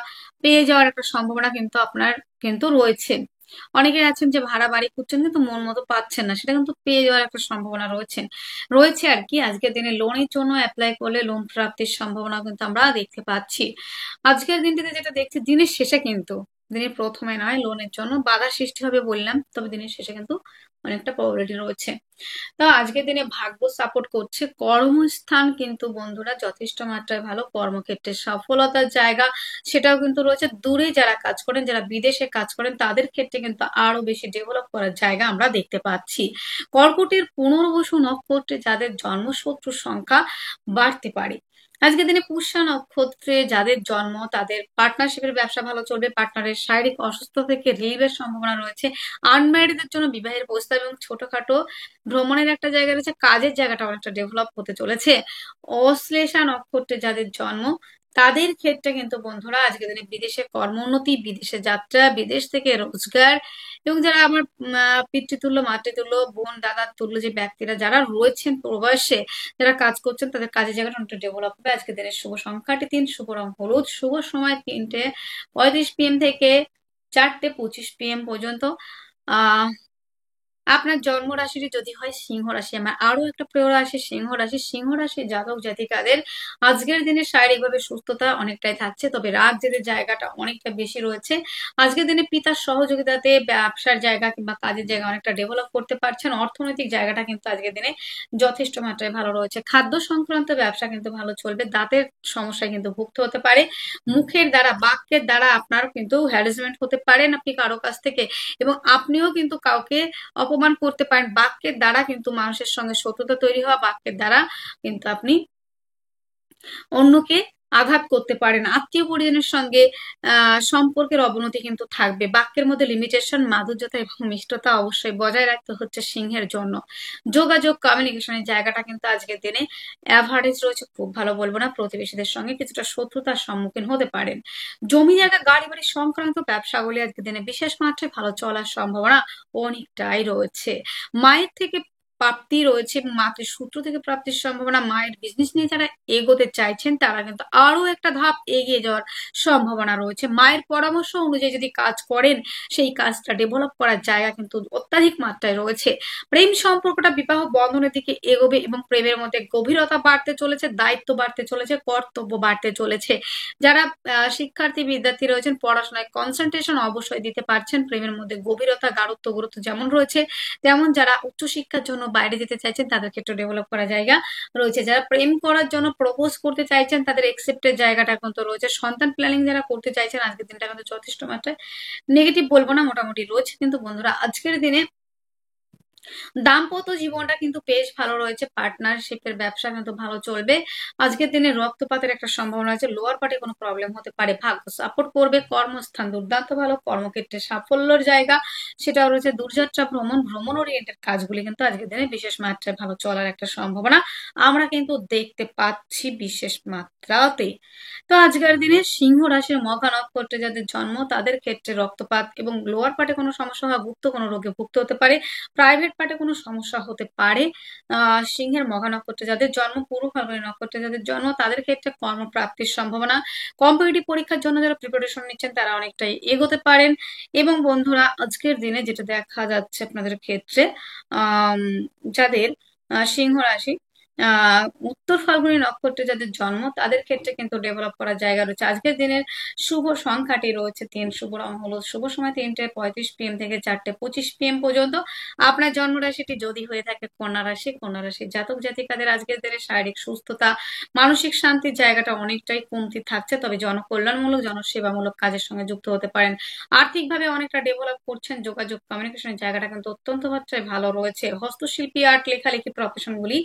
পেয়ে যাওয়ার একটা সম্ভাবনা কিন্তু আপনার কিন্তু রয়েছে। অনেকে আছেন যে ভাড়া বাড়ি খুঁজছেন কিন্তু মন মতো পাচ্ছেন না, সেটা কিন্তু পেয়ে যাওয়ার একটা সম্ভাবনা রয়েছে আর কি। আজকের দিনে লোনের জন্য অ্যাপ্লাই করলে লোন প্রাপ্তির সম্ভাবনা কিন্তু আমরা দেখতে পাচ্ছি। আজকের দিনটিতে যেটা দেখছি, দিনের শেষে কিন্তু, দিনের প্রথমে নয়, লোনের জন্য বাধা সৃষ্টি হবে বললাম, তবে দিনের শেষে কিন্তু অনেকটা প্রবাবিলিটি রয়েছে। তো আজকের দিনে ভাগ্য সাপোর্ট করছে। কর্মস্থান কিন্তু বন্ধুরা যথেষ্ট মাত্রায় ভালো, কর্মক্ষেত্রে সফলতার জায়গা সেটাও কিন্তু রয়েছে। দূরে যারা কাজ করেন, যারা বিদেশে কাজ করেন, তাদের ক্ষেত্রে কিন্তু আরো বেশি ডেভেলপ করার জায়গা আমরা দেখতে পাচ্ছি। কর্কটের পুনর্বসু নক্ষত্রে যাদের জন্মশত্রুর সংখ্যা বাড়তে পারে। আজকের দিনে পুষ্যা নক্ষত্রে যাদের জন্ম তাদের পার্টনারশিপের ব্যবসা ভালো চলবে, পার্টনারের শারীরিক অসুস্থ থেকে রিলিফের সম্ভাবনা রয়েছে। আনম্যারিডদের জন্য বিবাহের প্রস্তাব এবং ছোটখাটো ভ্রমণের একটা জায়গা রয়েছে, কাজের জায়গাটা অনেকটা ডেভেলপ হতে চলেছে। অশ্লেষা নক্ষত্রে যাদের জন্ম তাদের ক্ষেত্রে কিন্তু বন্ধুরা আজকের দিনে বিদেশে কর্মোন্নতি, বিদেশে যাত্রা, বিদেশ থেকে রোজগার, এবং যারা আমার পিতৃতুল্য, মাতৃতুল্য, বোন, দাদার তুল্য যে ব্যক্তিরা যারা রয়েছেন প্রবাসে, যারা কাজ করছেন, তাদের কাজের জায়গাটা অনেকটা ডেভেলপ হবে। আজকের দিনের শুভ সংখ্যাটি 3, শুভ রং হলুদ, শুভ সময় 3:35 PM থেকে 4:25 PM পর্যন্ত। আহ আপনার জন্ম রাশিটি যদি হয় সিংহ রাশি, আমার আরো একটা প্রিয় রাশি সিংহ রাশি। সিংহ রাশি জাতক জাতিকাদের আজকের দিনে শারীরিকভাবে সুস্থতা অনেকটাই থাকছে, তবে রাগ জেদের জায়গাটা অনেকটা বেশি রয়েছে। আজকের দিনে পিতার সহযোগিতাতে ব্যবসার জায়গা কিংবা কাজের জায়গা অনেকটা ডেভেলপ করতে পারছেন। অর্থনৈতিক জায়গাটা কিন্তু আজকের দিনে যথেষ্ট মাত্রায় ভালো রয়েছে। খাদ্য সংক্রান্ত ব্যবসা কিন্তু ভালো চলবে। দাঁতের সমস্যায় কিন্তু ভুগতে হতে পারে। মুখের দ্বারা, বাক্যের দ্বারা আপনার কিন্তু হ্যারাসমেন্ট হতে পারেন আপনি কারো কাছ থেকে, এবং আপনিও কিন্তু কাউকে অপমান করতে পারেন। বাক্যের দ্বারা কিন্তু মানুষের সঙ্গে শত্রুতা তৈরি হওয়া, বাক্যের দ্বারা কিন্তু আপনি অন্যকে আঘাত করতে পারেন। আত্মীয় পরিজনের সঙ্গে সম্পর্কের অবনতি কিন্তু থাকবে। বাক্যের মধ্যে লিমিটেশন, মাধুর্যতা এবং মিষ্টতা অবশ্যই বজায় রাখতে হচ্ছে সিংহের জন্য। যোগাযোগ কমিউনিকেশনের জায়গাটা কিন্তু আজকের দিনে অ্যাভারেজ রয়েছে, খুব ভালো বলবো না। প্রতিবেশীদের সঙ্গে কিছুটা শত্রুতার সম্মুখীন হতে পারেন। জমি জায়গা গাড়ি বাড়ি সংক্রান্ত ব্যবসাগুলি আজকের দিনে বিশেষ মাত্রায় ভালো চলার সম্ভাবনা অনেকটাই রয়েছে। মায়ের থেকে প্রাপ্তি রয়েছে এবং মাতৃসূত্র থেকে প্রাপ্তির সম্ভাবনা। মায়ের বিজনেস নিয়ে যারা এগোতে চাইছেন তারা কিন্তু আরো একটা ধাপ এগিয়ে যাওয়ার সম্ভাবনা রয়েছে। মায়ের পরামর্শ অনুযায়ী যদি কাজ করেন, সেই কাজটা ডেভেলপ করার জায়গা কিন্তু অত্যাধিক মাত্রায় রয়েছে। প্রেম সম্পর্কটা বিবাহ বন্ধনের দিকে এগোবে এবং প্রেমের মধ্যে গভীরতা বাড়তে চলেছে, দায়িত্ব বাড়তে চলেছে, কর্তব্য বাড়তে চলেছে। যারা শিক্ষার্থী বিদ্যার্থী রয়েছেন, পড়াশোনায় কনসেন্ট্রেশন অবশ্যই দিতে পারছেন। প্রেমের মধ্যে গভীরতা, গাঢ়ত্ব, গুরুত্ব যেমন রয়েছে, তেমন যারা উচ্চশিক্ষার জন্য বাইরে যেতে চাইছেন তাদের ক্ষেত্রে ডেভেলপ করার জায়গা রয়েছে। যারা প্রেম করার জন্য প্রপোজ করতে চাইছেন তাদের একসেপ্টের জায়গাটা কিন্তু রয়েছে। সন্তান প্ল্যানিং যারা করতে চাইছেন, আজকের দিনটা কিন্তু যথেষ্ট মাত্রায় নেগেটিভ বলবো না, মোটামুটি রয়েছে। কিন্তু বন্ধুরা আজকের দিনে দাম্পত্য জীবনটা কিন্তু বেশ ভালো রয়েছে। পার্টনারশিপের ব্যবসা কিন্তু ভালো চলবে। আজকের দিনে রক্তপাতের একটা সম্ভাবনা আছে, লোয়ার পার্টে কোনো প্রবলেম হতে পারে। ভাগ্য সাপোর্ট করবে। কর্মস্থান দুর্দান্ত ভালো, কর্মক্ষেত্রে সাফল্যের জায়গা সেটাও রয়েছে। দূরযাত্রা, ভ্রমণ, ভ্রমণ ওরিয়েন্টেড কাজগুলি কিন্তু আজকের দিনে বিশেষ মাত্রায় ভালো চলার একটা সম্ভাবনা আমরা কিন্তু দেখতে পাচ্ছি বিশেষ মাত্রাতে। তো আজকের দিনে সিংহ রাশির মঘা নক্ষত্রে যাদের জন্ম তাদের ক্ষেত্রে রক্তপাত এবং লোয়ার পার্টে কোনো সমস্যা হয়, গুপ্ত কোনো রোগে ভুগতে হতে পারে, প্রাইভেট পার্টে কোনো সমস্যা হতে পারে। সিংহের মঘা নক্ষত্রে যাদের জন্ম, পূর্ব ফাল্গুনী নক্ষত্রে যাদের জন্ম তাদের ক্ষেত্রে কর্মপ্রাপ্তির সম্ভাবনা। কম্পিটিটিভ পরীক্ষার জন্য যারা প্রিপারেশন নিচ্ছেন তারা অনেকটাই এগোতে পারেন। এবং বন্ধুরা আজকের দিনে যেটা দেখা যাচ্ছে আপনাদের ক্ষেত্রে, যাদের সিংহ রাশি উত্তর ফাল্গুনী নক্ষত্রে যাদের জন্ম তাদের ক্ষেত্রে কিন্তু ডেভেলপ করার জায়গা রয়েছে। আজকের দিনের শুভ সংখ্যাটি রয়েছে 3, শুভ রং হলো শুভ সময় 3:35 PM থেকে 4:25 PM পর্যন্ত। আপনার জন্ম রাশিটি যদি হয়ে থাকে কন্যা রাশি, কন্যা রাশির জাতক জাতিকাদের আজকের দিনে শারীরিক সুস্থতা, মানসিক শান্তির জায়গাটা অনেকটাই কমতি থাকছে, তবে জনকল্যাণমূলক জনসেবামূলক কাজের সঙ্গে যুক্ত হতে পারেন। আর্থিকভাবে অনেকটা ডেভেলপ করছেন। যোগাযোগ কমিউনিকেশনের জায়গাটা কিন্তু অত্যন্ত মাত্রায় ভালো রয়েছে। হস্তশিল্পী, আর্ট, লেখালেখি প্রফেশনগুলি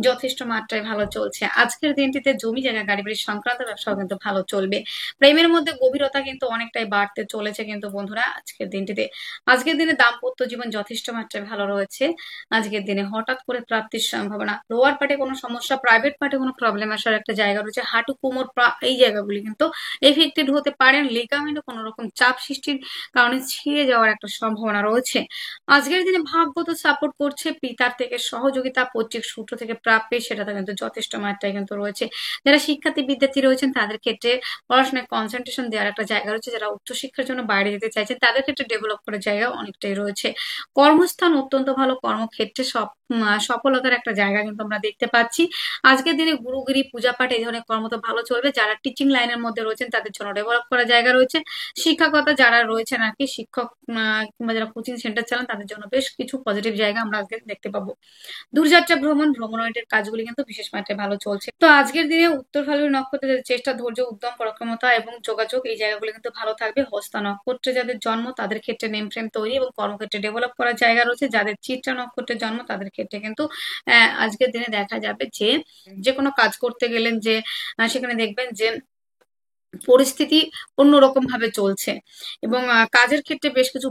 যথেষ্ট মাত্রায় ভালো চলছে। আজকের দিনটিতে জমি জায়গা গাড়ি বাড়ি সংক্রান্ত ব্যবসাও কিন্তু ভালো চলবে। প্রেমের মধ্যে গভীরতা কিন্তু অনেকটাই বাড়তে চলেছে কিন্তু বন্ধুরা আজকের দিনটিতে। আজকের দিনে দাম্পত্য জীবন যথেষ্ট মাত্রায় ভালো রয়েছে। আজকের দিনে হঠাৎ করে প্রাপ্তির সম্ভাবনা, লোয়ার পার্টে কোনো সমস্যা, প্রাইভেট পার্টে কোনো প্রবলেম আসার একটা জায়গা রয়েছে। হাঁটু, কোমর, পা এই জায়গাগুলি কিন্তু এফেক্টেড হতে পারেন। লিগামেন্টে কোনো রকম চাপ সৃষ্টির কারণে ছিঁড়ে যাওয়ার একটা সম্ভাবনা রয়েছে। আজকের দিনে ভাগ্য তো সাপোর্ট করছে, পিতার থেকে সহযোগিতা, পৈতৃক সূত্র থেকে প্রাপ্তি সেটা কিন্তু যথেষ্ট মাত্রায় কিন্তু রয়েছে। যারা শিক্ষার্থী বিদ্যার্থী রয়েছেন তাদের ক্ষেত্রে পড়াশোনায় কনসেন্ট্রেশন দেওয়ার একটা জায়গা রয়েছে। যারা উচ্চশিক্ষার জন্য বাইরে যেতে চাইছেন তাদের ক্ষেত্রে ডেভেলপ করার জায়গা অনেকটাই রয়েছে। কর্মস্থান অত্যন্ত ভালো, কর্মক্ষেত্রে সফলতার একটা জায়গা কিন্তু আমরা দেখতে পাচ্ছি। আজকের দিনে গুরুগিরি, পূজা পাঠ এই ধরনের কর্ম তো ভালো চলবে। যারা টিচিং লাইনের মধ্যে রয়েছেন তাদের জন্য ডেভেলপ করার জায়গা রয়েছে। শিক্ষকতা যারা রয়েছেন আর কি, শিক্ষক কিংবা যারা কোচিং সেন্টার চালান তাদের জন্য বেশ কিছু পজিটিভ জায়গা আমরা আজকে দেখতে পাবো। দূরযাত্রা ভ্রমণ, ভ্রমণের কাজগুলি কিন্তু বিশেষ মাত্রায় ভালো চলছে। তো আজকের দিনে উত্তর ফাল্গুনী নক্ষত্রে যাদের চেষ্টা, ধৈর্য, উদ্যম, পরাক্রমতা এবং যোগাযোগ এই জায়গাগুলো কিন্তু ভালো থাকবে। হস্তা নক্ষত্রে যাদের জন্ম তাদের ক্ষেত্রে নেম ফ্রেম তৈরি এবং কর্মক্ষেত্রে ডেভেলপ করার জায়গা রয়েছে। যাদের চিত্রা নক্ষত্রের জন্ম তাদের ক্ষেত্রে কিন্তু আজকের দিনে দেখা যাবে যে যে কোনো কাজ করতে গেলেন যে সেখানে দেখবেন যে পরিস্থিতি অন্যরকম ভাবে চলছে এবং কাজের ক্ষেত্রে বেশ কিছু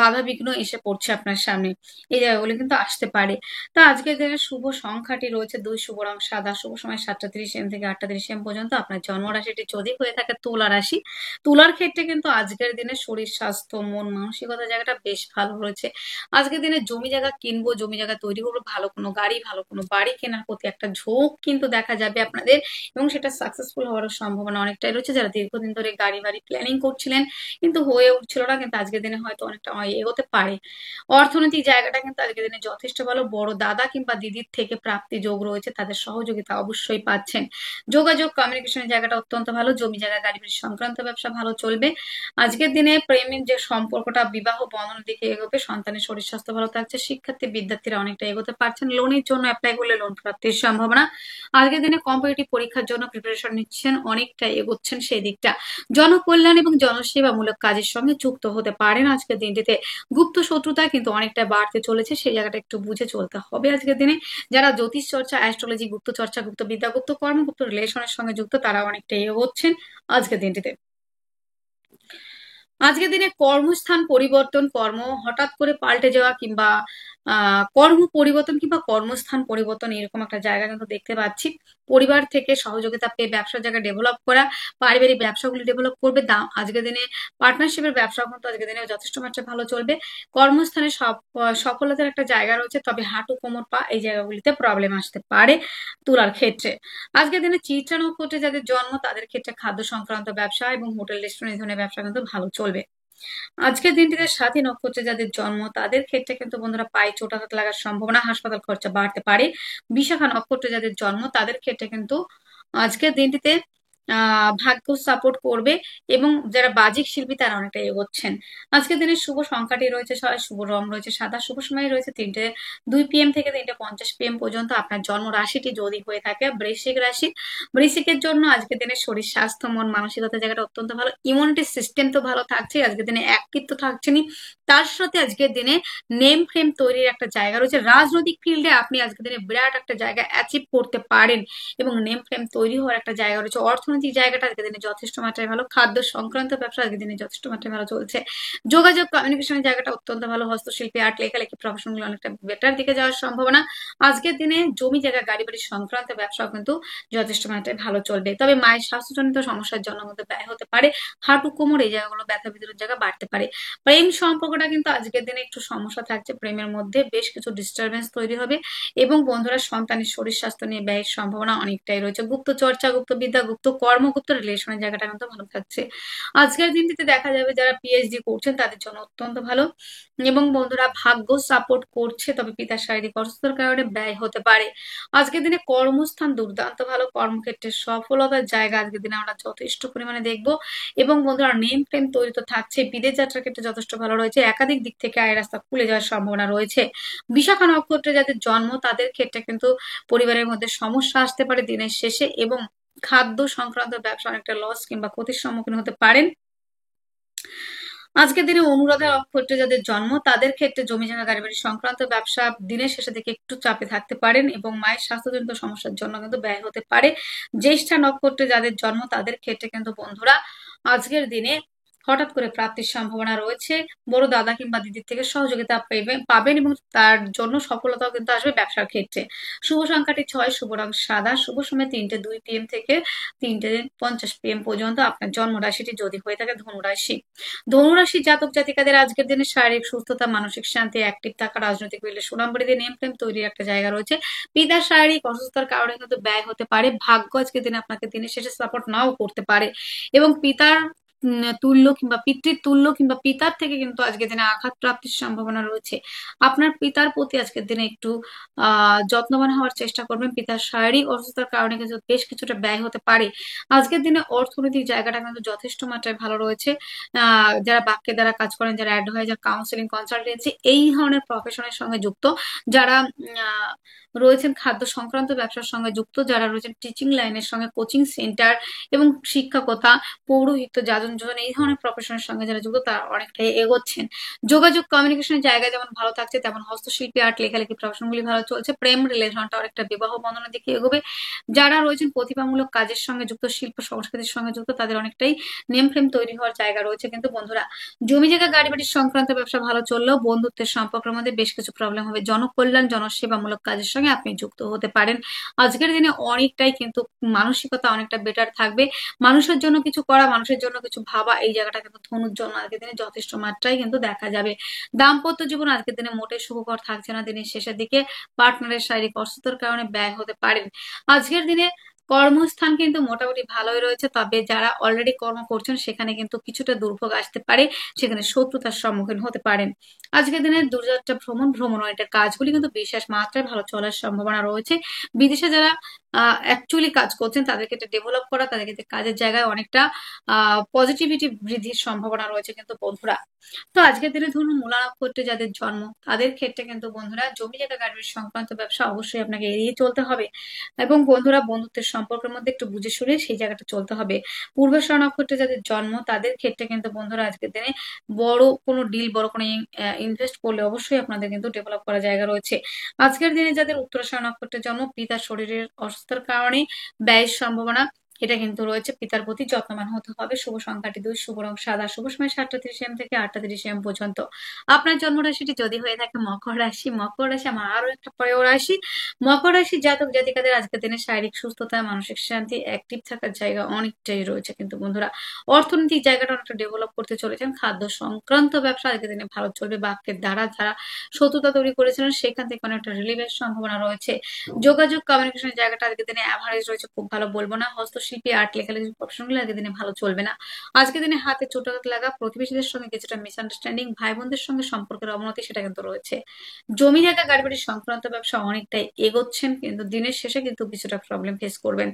বাধা বিঘ্ন এসে পড়ছে আপনার সামনে, এই জায়গাগুলো কিন্তু আসতে পারে। তা আজকের দিনে শুভ সংখ্যাটি রয়েছে 2, শুভ রং সাদা, শুভ সময় 7:30 AM থেকে 8:30 AM পর্যন্ত। আপনার জন্ম রাশিটি যদি হয়ে থাকে তুলা রাশি, তুলার ক্ষেত্রে কিন্তু আজকের দিনে শরীর স্বাস্থ্য, মন মানসিকতা জায়গাটা বেশ ভালো রয়েছে। আজকের দিনে জমি জায়গা কিনবো, জমি জায়গা তৈরি করবো, ভালো কোনো গাড়ি, ভালো কোনো বাড়ি কেনার প্রতি একটা ঝোঁক কিন্তু দেখা যাবে আপনাদের এবং সেটা সাকসেসফুল হওয়ার সম্ভাবনা অনেকটাই রয়েছে। যারা দীর্ঘদিন ধরে গাড়ি বাড়ি প্ল্যানিং করছিলেন কিন্তু হয়ে উঠছিল না, কিন্তু আজকের দিনে হয়তো অনেকটা এগোতে পারে। অর্থনৈতিক জায়গাটা কিন্তু আজকের দিনে যথেষ্ট ভালো। বড় দাদা কিংবা দিদির থেকে প্রাপ্তি যোগ রয়েছে, তাদের সহযোগিতা অবশ্যই পাচ্ছেন। যোগাযোগ কমিউনিকেশনের জায়গাটা অত্যন্ত ভালো। জমি জায়গা গাড়ি বাড়ি সংক্রান্ত ব্যবসা ভালো চলবে। আজকের দিনে প্রেমের যে সম্পর্কটা বিবাহ বন্ধনের দিকে এগোবে। সন্তানের শরীর স্বাস্থ্য ভালো থাকছে। শিক্ষার্থী বিদ্যার্থীরা অনেকটা এগোতে পারছেন। লোনের জন্য অ্যাপ্লাই করলে লোন প্রাপ্তির সম্ভাবনা। আজকের দিনে কম্পিটিটিভ পরীক্ষার জন্য প্রিপারেশন নিচ্ছেন, অনেকটা এগোচ্ছেন সেই দিকটা। জনকল্যাণ এবং জনসেবামূলক কাজের সঙ্গে যুক্ত হতে পারেন আজকের দিনটিতে। গুপ্ত শত্রুতা কিন্তু অনেকটা বাড়তে চলেছে, সেই জায়গাটা একটু বুঝে চলতে হবে আজকের দিনে। যারা জ্যোতিষ চর্চা, অ্যাস্ট্রোলজি, গুপ্ত চর্চা, গুপ্ত বিদ্যা, গুপ্ত কর্ম, গুপ্ত রিলেশনের সঙ্গে যুক্ত তারা অনেকটা এগোচ্ছেন আজকের দিনটিতে। আজকের দিনে কর্মস্থান পরিবর্তন, কর্ম হঠাৎ করে পাল্টে যাওয়া কিংবা কর্ম পরিবর্তন কিংবা কর্মস্থান পরিবর্তন এরকম একটা জায়গা কিন্তু দেখতে পাচ্ছি। পরিবার থেকে সহযোগিতা পেয়ে ব্যবসার জায়গা ডেভেলপ করা, পারিবারিক ব্যবসাগুলি ডেভেলপ করবে। আজকের দিনে পার্টনারশিপের ব্যবসা কিন্তু আজকের দিনে যথেষ্ট মাত্রায় ভালো চলবে। কর্মস্থানে সফলতার একটা জায়গা রয়েছে, তবে হাঁটু, কোমর, পা এই জায়গাগুলিতে প্রবলেম আসতে পারে তুলার ক্ষেত্রে। আজকের দিনে চিত্রা নক্ষত্রে যাদের জন্ম তাদের ক্ষেত্রে খাদ্য সংক্রান্ত ব্যবসা এবং হোটেল রেস্টুরেন্ট এই ধরনের ব্যবসা কিন্তু ভালো চলবে। আজকের দিনটিতে সাথী নক্ষত্রে যাদের জন্ম তাদের ক্ষেত্রে কিন্তু বন্ধুরা পায়ে চোটাঘাত লাগার সম্ভাবনা, হাসপাতাল খরচা বাড়তে পারে। বিশাখা নক্ষত্রে যাদের জন্ম তাদের ক্ষেত্রে কিন্তু আজকের দিনটিতে ভাগ্য সাপোর্ট করবে এবং যারা বাজিক শিল্পী তারা অনেকটা এগোচ্ছেন। আজকের দিনে শুভ সংখ্যাটি রয়েছে 6, শুভ রং রয়েছে সাদা, শুভ সময় রয়েছে 3:02 PM থেকে 3:50 PM পর্যন্ত। আপনার জন্ম রাশিটি যদি হয়ে থাকে বৃশ্চিক রাশি, বৃশ্চিকের জন্য আজকের দিনে শরীর স্বাস্থ্য, মন মানসিকতা জায়গাটা অত্যন্ত ভালো। ইমিউনিটি সিস্টেম তো ভালো থাকছে, আজকের দিনে অ্যাক্টিভ তো থাকছেনই, তার সাথে আজকের দিনে নেম ফ্রেম তৈরির একটা জায়গা রয়েছে। রাজনৈতিক ফিল্ডে আপনি আজকের দিনে বিরাট একটা জায়গা অ্যাচিভ করতে পারেন এবং নেম ফ্রেম তৈরি হওয়ার একটা জায়গা রয়েছে। অর্থনৈতিক জায়গাটা আজকের দিনে যথেষ্ট মাত্রায় ভালো। খাদ্য সংক্রান্ত ব্যবসা আজকের দিনে যথেষ্ট মাত্রায় ভালো চলছে। যোগাযোগ কমিউনিকেশনের জায়গাটা অত্যন্ত ভালো। হস্তশিল্পী, আর্ট, লেখালেখি প্রফেশন গুলো অনেকটা বেটার দিকে যাওয়ার সম্ভাবনা। আজকের দিনে জমি জায়গা গাড়ি বাড়ি সংক্রান্ত ব্যবসাও কিন্তু যথেষ্ট মাত্রায় ভালো চলবে, তবে মায়ের স্বাস্থ্যজনিত সমস্যার জন্য কিন্তু ব্যয় হতে পারে। হাঁটু, কোমর এই জায়গাগুলো ব্যথা বিদ্রোহের জায়গা বাড়তে পারে। প্রেম সম্পর্কটা কিন্তু আজকের দিনে একটু সমস্যা থাকছে, প্রেমের মধ্যে বেশ কিছু ডিস্টারবেন্স তৈরি হবে এবং বন্ধুরা সন্তানের শরীর স্বাস্থ্য নিয়ে ব্যয়ের সম্ভাবনা অনেকটাই রয়েছে। গুপ্ত চর্চা, গুপ্ত বিদ্যা, গুপ্ত কর্ম কর্মগুপ্ত রিলেশনের জায়গাটা কিন্তু ভালো থাকছে। আজকের দিনটিতে দেখা যাবে যারা পিএইচডি করছেন তাদের জন্য অত্যন্ত ভালো। এবং বন্ধুরা ভাগ্য সাপোর্ট করছে, তবে পিতার শারীরিক অসুস্থতার কারণে ব্যয় হতে পারে। আজকের দিনে কর্মস্থান দুর্দান্ত ভালো, কর্মক্ষেত্রে সফলতার জায়গা আজকের দিনে আমরা যথেষ্ট পরিমাণে দেখবো। এবং বন্ধুরা নেম ফ্রেম তৈরি তো থাকছে, বিদেশ যাত্রার ক্ষেত্রে যথেষ্ট ভালো রয়েছে, একাধিক দিক থেকে আয় রাস্তা খুলে যাওয়ার সম্ভাবনা রয়েছে। বিশাখা নক্ষত্রে যাদের জন্ম তাদের ক্ষেত্রে কিন্তু পরিবারের মধ্যে সমস্যা আসতে পারে দিনের শেষে, এবং খাদ্য সংক্রান্ত ব্যবসা অনেকটা লস কিংবা ক্ষতির সম্মুখীন হতে পারেন। আজকের দিনে অনুরাধা নক্ষত্রে যাদের জন্ম তাদের ক্ষেত্রে জমি জায়গা গাড়ি বাড়ি সংক্রান্ত ব্যবসা দিনের শেষে দিকে একটু চাপে থাকতে পারেন, এবং মায়ের স্বাস্থ্যজনিত সমস্যার জন্য কিন্তু ব্যয় হতে পারে। জ্যেষ্ঠা নক্ষত্রে যাদের জন্ম তাদের ক্ষেত্রে কিন্তু বন্ধুরা আজকের দিনে হঠাৎ করে প্রাপ্তির সম্ভাবনা রয়েছে, বড় দাদা কিংবা দিদির থেকে সহযোগিতা পাবেন, এবং তার জন্য সফলতাও কিন্তু আসবে ব্যবসার ক্ষেত্রে। শুভ সংখ্যাটি 6, শুভ রং সাদা, শুভ সময় 3:02 PM থেকে 3:50 PM পর্যন্ত। আপনার জন্ম রাশিটি যদি হয়ে থাকে ধনুরাশি। ধনুরাশির জাতক জাতিকাদের আজকের দিনে শারীরিক সুস্থতা, মানসিক শান্তি, অ্যাক্টিভ থাকা, রাজনৈতিক ফিল্ডে সুনামবৃদ্ধি, নেম ফ্রেম তৈরির একটা জায়গা রয়েছে। পিতার শারীরিক অসুস্থতার কারণে কিন্তু ব্যয় হতে পারে। ভাগ্য আজকের দিনে আপনাকে দিনের শেষে সাপোর্ট নাও করতে পারে, এবং পিতার তুল্য কিংবা পিতৃ তুল্য কিংবা পিতার থেকে কিন্তু আজকের দিনে আঘাত প্রাপ্তির সম্ভাবনা রয়েছে। আপনার পিতার প্রতি আজকের দিনে একটু যত্নবান হওয়ার চেষ্টা করবেন। পিতার শারীরিক অসুস্থতার কারণে কিন্তু বেশ কিছুটা ব্যয় হতে পারে। আজকের দিনে অর্থনৈতিক জায়গাটা কিন্তু যথেষ্ট মাত্রায় ভালো রয়েছে। যারা বাক্যের দ্বারা কাজ করেন, যারা অ্যাডভাইজার, কাউন্সিলিং, কনসালটেন্সি এই ধরনের প্রফেশনের সঙ্গে যুক্ত, যারা রয়েছেন খাদ্য সংক্রান্ত ব্যবসার সঙ্গে যুক্ত, যারা রয়েছেন টিচিং লাইনের সঙ্গে, কোচিং সেন্টার এবং শিক্ষকতা, পৌরোহিত্য, যাজন যোজন এই ধরনের প্রফেশনের সঙ্গে যারা যুক্ত তারা অনেকটাই এগোচ্ছেন। যোগাযোগ কমিউনিকেশনের জায়গা যেমন ভালো থাকছে, তেমন হস্তশিল্পী, আর্ট, লেখালেখি প্রফেশনগুলি ভালো চলছে। প্রেম রিলেশনটা অনেকটা বিবাহ বন্ধনের দিকে এগোবে। যারা রয়েছেন প্রতিভামূলক কাজের সঙ্গে যুক্ত, শিল্প সংস্কৃতির সঙ্গে যুক্ত, তাদের অনেকটাই নেম ফ্রেম তৈরি হওয়ার জায়গা রয়েছে। কিন্তু বন্ধুরা জমি জায়গা গাড়ি বাড়ির সংক্রান্ত ব্যবসা ভালো চললেও বন্ধুত্বের সম্পর্কের মধ্যে বেশ কিছু প্রবলেম হবে। জনকল্যাণ, জনসেবামূলক কাজের সঙ্গে আপনি যুক্ত হতে পারেন। আজকের দিনে অনেকটাই কিন্তু মানসিকতা অনেকটা বেটার থাকবে। মানুষের জন্য কিছু করা, মানুষের জন্য কিছু ভাবা, এই জায়গাটা কিন্তু ধনুর জন্য আজকের দিনে যথেষ্ট মাত্রায় কিন্তু দেখা যাবে। দাম্পত্য জীবন আজকের দিনে মোটে সুখকর থাকছে না। দিনের শেষের দিকে পার্টনারের শারীরিক অসুস্থতার কারণে ব্যয় হতে পারেন। আজকের দিনে কর্মস্থান কিন্তু মোটামুটি ভালোই রয়েছে, তবে যারা অলরেডি কর্ম করছেন সেখানে কিন্তু কিছুটা দুর্ভোগ আসতে পারে, সেখানে শত্রুতার সম্মুখীন হতে পারেন। আজকের দিনে দূরযাত্রা ভ্রমণ এটার কাজগুলি কিন্তু বিশেষ মাত্রায় ভালো চলার সম্ভাবনা রয়েছে। বিদেশে যারা অ্যাকচুয়ালি কাজ করছেন তাদের ক্ষেত্রে ডেভেলপ করা, তাদের ক্ষেত্রে কাজের জায়গায় অনেকটা পজিটিভিটি বৃদ্ধির সম্ভাবনা রয়েছে। কিন্তু বন্ধুরা তো আজকের দিনে ধরুন মূলা নক্ষত্রে যাদের জন্ম তাদের ক্ষেত্রে কিন্তু বন্ধুরা জমি জায়গা গাড়ি সংক্রান্ত ব্যবসা অবশ্যই আপনাকে এড়িয়ে চলতে হবে, এবং বন্ধুরা বন্ধুত্বের সম্পর্কের মধ্যে একটু বুঝে শুনে সেই জায়গাটা চলতে হবে। পূর্বাষাঢ়া নক্ষত্রে যাদের জন্ম তাদের ক্ষেত্রে কিন্তু বন্ধুরা আজকের দিনে বড় কোনো ডিল, বড় কোনো ইনভেস্ট করলে অবশ্যই আপনাদের কিন্তু ডেভেলপ করার জায়গা রয়েছে। আজকের দিনে যাদের উত্তরাষাঢ়া নক্ষত্রের জন্ম পিতার শরীরের অসুস্থতার কারণে ব্যয়ের সম্ভাবনা এটা কিন্তু রয়েছে। পিতার প্রতি যত্নবান হতে হবে। শুভ সংখ্যাটি 2, শুভ রং সাদা, শুভ সময় 7:30 AM থেকে 8:30 AM পর্যন্ত। আপনার জন্ম রাশিটি যদি হয়ে থাকে মকর রাশি, মকর রাশি আমার আরো একটা পরেও রাশি। মকর রাশির জাতক জাতিকাদের আজকের দিনে শারীরিক সুস্থতা, মানসিক শান্তি, অ্যাক্টিভ থাকার জায়গা অনেকটাই রয়েছে। কিন্তু বন্ধুরা অর্থনৈতিক জায়গাটা অনেকটা ডেভেলপ করতে চলেছেন। খাদ্য সংক্রান্ত ব্যবসা আজকের দিনে ভালো চলবে। বাক্যের দ্বারা যারা শত্রুতা তৈরি করেছিলেন সেখান থেকে অনেকটা রিলিফের সম্ভাবনা রয়েছে। যোগাযোগ কমিউনিকেশনের জায়গাটা আজকের দিনে অ্যাভারেজ রয়েছে, খুব ভালো বলবো না। হস্তশিল্পী, আর্ট, লেখালেখি প্রফেশনগুলো আজকের দিনে ভালো চলবে না। আজকের দিনে হাতে চোটাঘাত লাগা, প্রতিবেশীদের সঙ্গে কিছুটা মিসআন্ডারস্ট্যান্ডিং, ভাই বোনদের সঙ্গে সম্পর্কের অবনতি সেটা কিন্তু রয়েছে। জমি জায়গা গাড়ি বাড়ি সংক্রান্ত ব্যবসা অনেকটাই এগোচ্ছেন, কিন্তু দিনের শেষে কিন্তু কিছুটা প্রবলেম ফেস করবেন,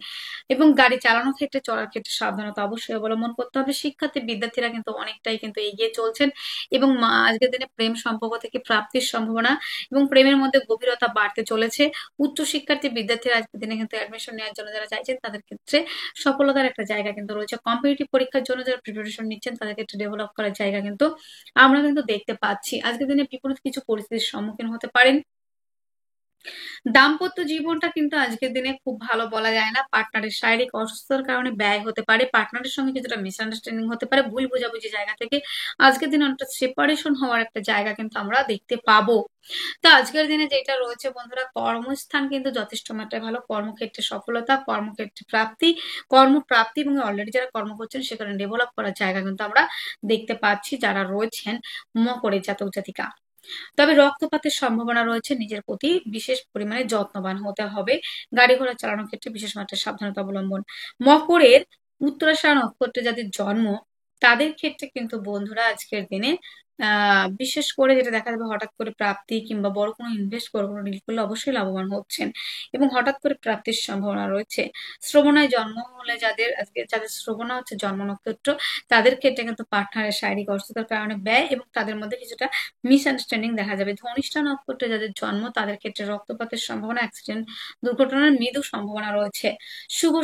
এবং গাড়ি চালানোর ক্ষেত্রে চলার ক্ষেত্রে সাবধানতা অবশ্যই অবলম্বন করতে হবে। শিক্ষার্থী বিদ্যার্থীরা কিন্তু অনেকটাই কিন্তু এগিয়ে চলছেন, এবং আজকের দিনে প্রেম সম্পর্ক থেকে প্রাপ্তির সম্ভাবনা এবং প্রেমের মধ্যে গভীরতা বাড়তে চলেছে। উচ্চ শিক্ষার্থী বিদ্যার্থীরা আজকের দিনে কিন্তু অ্যাডমিশন নেওয়ার জন্য যারা চাইছেন তাদের ক্ষেত্রে সফলতার একটা জায়গা কিন্তু রয়েছে। কম্পিটিটিভ পরীক্ষার জন্য যারা প্রিপারেশন নিচ্ছেন তাদের ক্ষেত্রে ডেভেলপ করার জায়গা কিন্তু আমরা কিন্তু দেখতে পাচ্ছি। আজকের দিনে বিপরীত কিছু পরিস্থিতির সম্মুখীন হতে পারেন। দাম্পত্য জীবনটা কিন্তু আজকের দিনে খুব ভালো বলা যায় না। পার্টনারের শারীরিক অসুস্থতার কারণে ব্যয় হতে পারে, পার্টনারের সঙ্গে কিছুটা মিসআন্ডারস্ট্যান্ডিং হতে পারে, ভুল বোঝাবুঝি জায়গা থেকে আজকের দিনে অনেকটা সেপারেশন হওয়ার একটা জায়গা কিন্তু আমরা দেখতে পাবো। তো আজকের দিনে যেটা রয়েছে বন্ধুরা, কর্মস্থান কিন্তু যথেষ্ট মাত্রায় ভালো। কর্মক্ষেত্রে সফলতা, কর্মক্ষেত্রে প্রাপ্তি, কর্মপ্রাপ্তি, এবং অলরেডি যারা কর্ম করছেন সেখানে ডেভেলপ করার জায়গা কিন্তু আমরা দেখতে পাচ্ছি যারা রয়েছেন মকরের জাতক জাতিকা। তবে রক্তপাতের সম্ভাবনা রয়েছে, নিজের প্রতি বিশেষ পরিমাণে যত্নবান হতে হবে। গাড়ি ঘোড়া চালানোর ক্ষেত্রে বিশেষ মাত্রায় সাবধানতা অবলম্বন। মকরের উত্তরাষাঢ় নক্ষত্রে যাদের জন্ম তাদের ক্ষেত্রে কিন্তু বন্ধুরা আজকের দিনে বিশেষ করে যেটা দেখা যাবে, হঠাৎ করে প্রাপ্তি কিংবা বড় কোনো ইনভেস্ট করে কোনো ডিল করলে অবশ্যই লাভবান হচ্ছেন এবং হঠাৎ করে প্রাপ্তির সম্ভাবনা রয়েছে। শ্রবণায় জন্ম হলে যাদের আজকে যাদের শ্রবণা হচ্ছে জন্ম নক্ষত্র, তাদের ক্ষেত্রে কিন্তু পার্টনারের শারীরিক অসুস্থতার কারণে ব্যয় এবং তাদের মধ্যে কিছুটা মিসআন্ডারস্ট্যান্ডিং দেখা যাবে। ধনিষ্ঠা নক্ষত্রে যাদের জন্ম তাদের ক্ষেত্রে রক্তপাতের সম্ভাবনা, অ্যাক্সিডেন্ট, দুর্ঘটনার মৃদু সম্ভাবনা রয়েছে। শুভ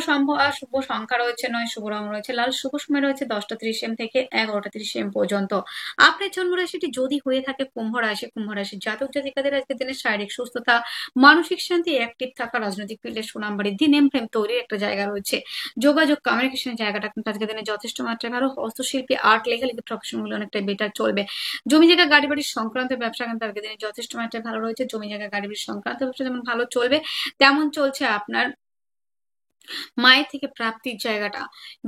সংখ্যা রয়েছে 9, শুভ রং রয়েছে লাল, শুভ সময় রয়েছে 10টা 30 AM থেকে 11টা 30 AM পর্যন্ত। আপনার জন্ম রাশিটি যদি হয়ে থাকে কুম্ভ রাশি, কুম্ভ রাশির জাতক জাতিকাদের আজকের দিনে শারীরিক সুস্থতা, মানসিক শান্তি, অ্যাক্টিভ থাকা, রাজনৈতিক ফিল্ডে সুনাম বাড়ি, দিন এম প্রেম তৈরির একটা জায়গা রয়েছে। যোগাযোগ কমিউনিকেশনের জায়গাটা কিন্তু আজকের দিনে যথেষ্ট মাত্রায় ভালো। হস্তশিল্পী, আর্ট, লেখালেখি প্রফেশন গুলো অনেকটাই বেটার চলবে। জমি জায়গা গাড়ি বাড়ির সংক্রান্ত ব্যবসা কিন্তু আজকের দিনে যথেষ্ট মাত্রায় ভালো রয়েছে। জমি জায়গা গাড়ি বাড়ির সংক্রান্ত ব্যবসা যেমন ভালো চলবে, তেমন চলছে আপনার মায়ের থেকে প্রাপ্তির জায়গাটা।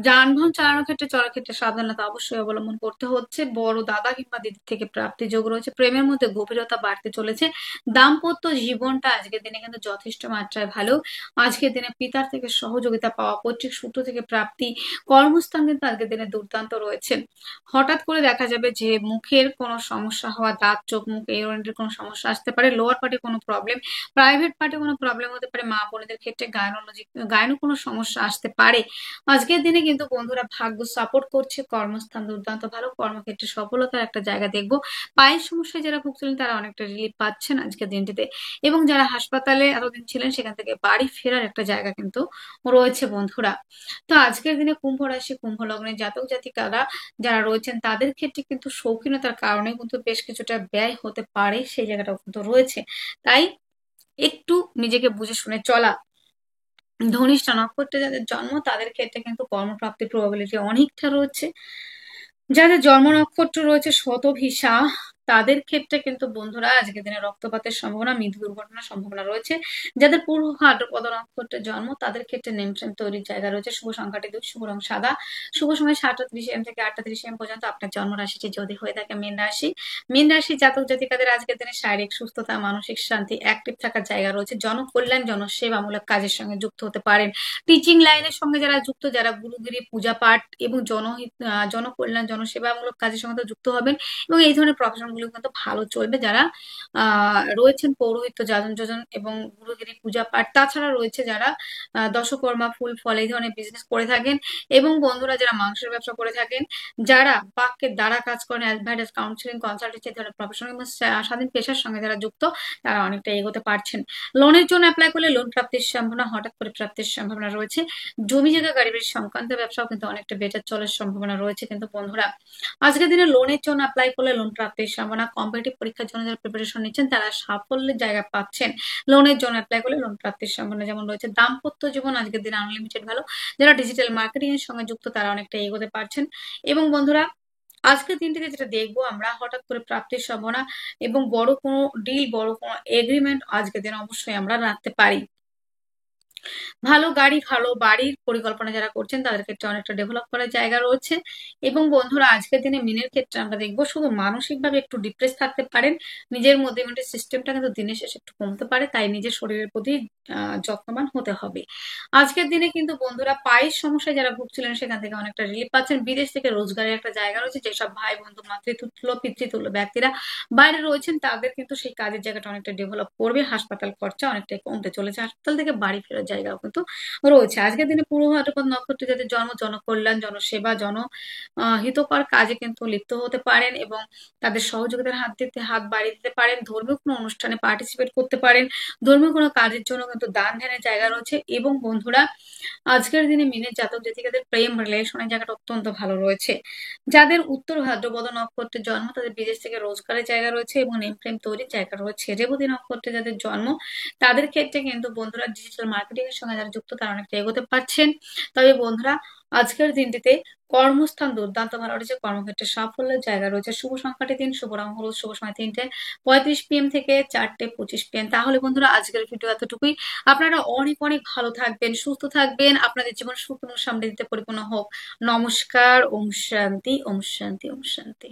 যানবাহন চালানোর ক্ষেত্রে, চলার ক্ষেত্রে সাবধানতা অবশ্যই অবলম্বন করতে হচ্ছে। বড় দাদা কিংবা দিদির থেকে প্রাপ্তি যোগ রয়েছে। প্রেমের মধ্যে গভীরতা বাড়তে চলেছে। দাম্পত্য জীবনটা আজকের দিনে কিন্তু যথেষ্ট মাত্রায় ভালো। আজকের দিনে পিতার থেকে সহযোগিতা পাওয়া, পৈতৃক সূত্র থেকে প্রাপ্তি, কর্মস্থান কিন্তু আজকের দিনে দুর্দান্ত রয়েছে। হঠাৎ করে দেখা যাবে যে মুখের কোনো সমস্যা হওয়া, দাঁত, চোখ, মুখ এই ধরনের কোনো সমস্যা আসতে পারে। লোয়ার পার্টে কোনো প্রবলেম, প্রাইভেট পার্টে কোনো প্রবলেম হতে পারে। মা বোনেদের ক্ষেত্রে গায়নো কোনো সমস্যা আসতে পারে। আজকের দিনে কিন্তু বন্ধুরা ভাগ্য সাপোর্ট করছে, কর্মস্থান দুর্দান্ত ভালো, কর্মক্ষেত্রে সফলতার একটা জায়গা দেখবো। পায়ের সমস্যায় যারা ভুগছিলেন তারা অনেকটা রিলিফ পাচ্ছেন আজকের দিনটিতে, এবং যারা হাসপাতালে এতদিন ছিলেন সেখান থেকে বাড়ি ফেরার একটা জায়গা কিন্তু রয়েছে বন্ধুরা। তো আজকের দিনে কুম্ভ রাশি, কুম্ভ লগ্নের জাতক জাতিকারা যারা রয়েছেন তাদের ক্ষেত্রে কিন্তু শৌখিনতার কারণে কিন্তু বেশ কিছুটা ব্যয় হতে পারে, সেই জায়গাটাও কিন্তু রয়েছে। তাই একটু নিজেকে বুঝে শুনে চলা। ধনিষ্ঠা নক্ষত্রে যাদের জন্ম তাদের ক্ষেত্রে কিন্তু কর্মপ্রাপ্তির প্রবাবিলিটি অনেকটা রয়েছে। যাদের জন্ম নক্ষত্র রয়েছে শতভিসা, তাদের ক্ষেত্রে কিন্তু বন্ধুরা আজকের দিনে রক্তপাতের সম্ভাবনা, মৃত্যু দুর্ঘটনার সম্ভাবনা রয়েছে। যাদের পূর্ব ভাদ্রপদ নক্ষত্রের জন্ম তাদের ক্ষেত্রে নেম ফ্রেম তৈরির জায়গা রয়েছে। শুভ সংখ্যাটি 2, শুভ রং সাদা, শুভ সময় 7টা 30 AM থেকে 8টা 30 AM পর্যন্ত। আপনার জন্ম রাশিটি যদি হয়ে থাকে মীন রাশি, মীন রাশি জাতক জাতিকাদের আজকের দিনে শারীরিক সুস্থতা, মানসিক শান্তি, অ্যাক্টিভ থাকার জায়গা রয়েছে। জনকল্যাণ, জনসেবামূলক কাজের সঙ্গে যুক্ত হতে পারেন। টিচিং লাইনের সঙ্গে যারা যুক্ত, যারা গুরুগিরি, পূজা পাঠ এবং জনকল্যাণ, জনসেবামূলক কাজের সঙ্গে তো যুক্ত হবেন, এবং এই ধরনের প্রফেশন গুলো কিন্তু ভালো চলবে। যারা রয়েছেন পৌরোহিত্য, যাজন যোজন এবং গুরুগিরি, পূজা পাঠ, তাছাড়া রয়েছে যারা দশকর্মা, ফুল ফল এই ধরনের বিজনেস করে থাকেন, এবং বন্ধুরা যারা মাংসের ব্যবসা করে থাকেন, যারা বাক্যের দ্বারা কাজ করেন, অ্যাডভাইস, কাউন্সিলিং, কনসালটেন্সি এই ধরনের প্রফেশন এবং স্বাধীন পেশার সঙ্গে যারা যুক্ত, তারা অনেকটা এগোতে পারছেন। লোনের জন্য অ্যাপ্লাই করলে লোন প্রাপ্তির সম্ভাবনা, হঠাৎ করে প্রাপ্তির সম্ভাবনা রয়েছে। জমি জায়গা গাড়ি বাড়ি সংক্রান্ত ব্যবসাও কিন্তু অনেকটা বেটার চলার সম্ভাবনা রয়েছে। কিন্তু বন্ধুরা আজকের দিনে লোনের জন্য অ্যাপ্লাই করলে লোন প্রাপ্তির সম্ভাবনা, কম্পিটিটিভ পরীক্ষার জন্য যারা প্রিপারেশন নিচ্ছেন তারা সাফল্যের জায়গা পাচ্ছেন। লোনের জন্য অ্যাপ্লাই করলে লোন প্রাপ্তির সম্ভাবনা যেমন রয়েছে। দাম্পত্য জীবন আজকের দিনে আনলিমিটেড ভালো। যারা ডিজিটাল মার্কেটিং এর সঙ্গে যুক্ত তারা অনেকটা এগোতে পারছেন। এবং বন্ধুরা আজকের দিনটিতে যেটা দেখবো আমরা, হঠাৎ করে প্রাপ্তির সম্ভাবনা এবং বড় কোনো ডিল, বড় কোনো এগ্রিমেন্ট আজকের দিনে অবশ্যই আমরা রাখতে পারি। ভালো গাড়ি, ভালো বাড়ির পরিকল্পনা যারা করছেন তাদের ক্ষেত্রে অনেকটা ডেভেলপ করার জায়গা রয়েছে। এবং বন্ধুরা আজকের দিনে মিনের ক্ষেত্রে আমরা দেখবো শুধু মানসিকভাবে একটু ডিপ্রেস থাকতে পারেন। নিজের মধ্যে ইমিউনিটি সিস্টেমটা কিন্তু দিনের শেষে একটু কমতে পারে, তাই নিজের শরীরের প্রতি যত্নবান হতে হবে। আজকের দিনে কিন্তু বন্ধুরা পায়ের সমস্যায় যারা ভুগছিলেন সেখান থেকে অনেকটা রিলিফ পাচ্ছেন। বিদেশ থেকে রোজগারের একটা জায়গা রয়েছে। যেসব ভাই বন্ধু, মাতৃতুল্য, পিতৃতুল্য ব্যক্তিরা বাইরে রয়েছেন তাদের কিন্তু সেই কাজের জায়গাটা অনেকটা ডেভেলপ করবে। হাসপাতাল খরচা অনেকটাই কমতে চলেছে। হাসপাতাল থেকে বাড়ি ফেরার জায়গাও কিন্তু রয়েছে। আজকের দিনে পূর্ব ভাদ্রপদ নক্ষত্রে যাদের জন্ম, জনকল্যাণ, জনসেবা, হিতকর কাজে কিন্তু লিপ্ত হতে পারেন এবং তাদের সহযোগিতার হাত বাড়িয়ে দিতে পারেন। ধর্মীয় কোনো অনুষ্ঠানে পার্টিসিপেট করতে পারেন। ধর্মীয় কোনো কাজের জন্য কিন্তু দান ধ্যানের জায়গা রয়েছে। এবং বন্ধুরা আজকের দিনে মিনের জাতক জাতিকাদের প্রেম রিলেশনের জায়গাটা অত্যন্ত ভালো রয়েছে। যাদের উত্তর ভাদ্রপদ নক্ষত্রের জন্ম তাদের বিদেশ থেকে রোজগারের জায়গা রয়েছে এবং নেম ফ্রেম তৈরির জায়গা রয়েছে। রেবতী নক্ষত্রে যাদের জন্ম তাদের ক্ষেত্রে কিন্তু বন্ধুরা ডিজিটাল মার্কেটিং এর সঙ্গে যারা যুক্ত তারা অনেকটা এগোতে পারছেন। তবে বন্ধুরা আজকের দিনটিতে কর্মস্থান দুর্দান্ত ভালো রয়েছে। কর্মক্ষেত্রে সাফল্যের জায়গা রয়েছে। শুভ সংখ্যাটি 3, শুভ রং হলুদ, শুভ সময় 3টা 35 PM থেকে 4টা 25 PM। তাহলে বন্ধুরা আজকের ভিডিও এতটুকুই। আপনারা অনেক অনেক ভালো থাকবেন, সুস্থ থাকবেন, আপনাদের জীবন সুখ এবং সমৃদ্ধিতে পরিপূর্ণ হোক। নমস্কার। ওম শান্তি, ওম শান্তি, ওম শান্তি।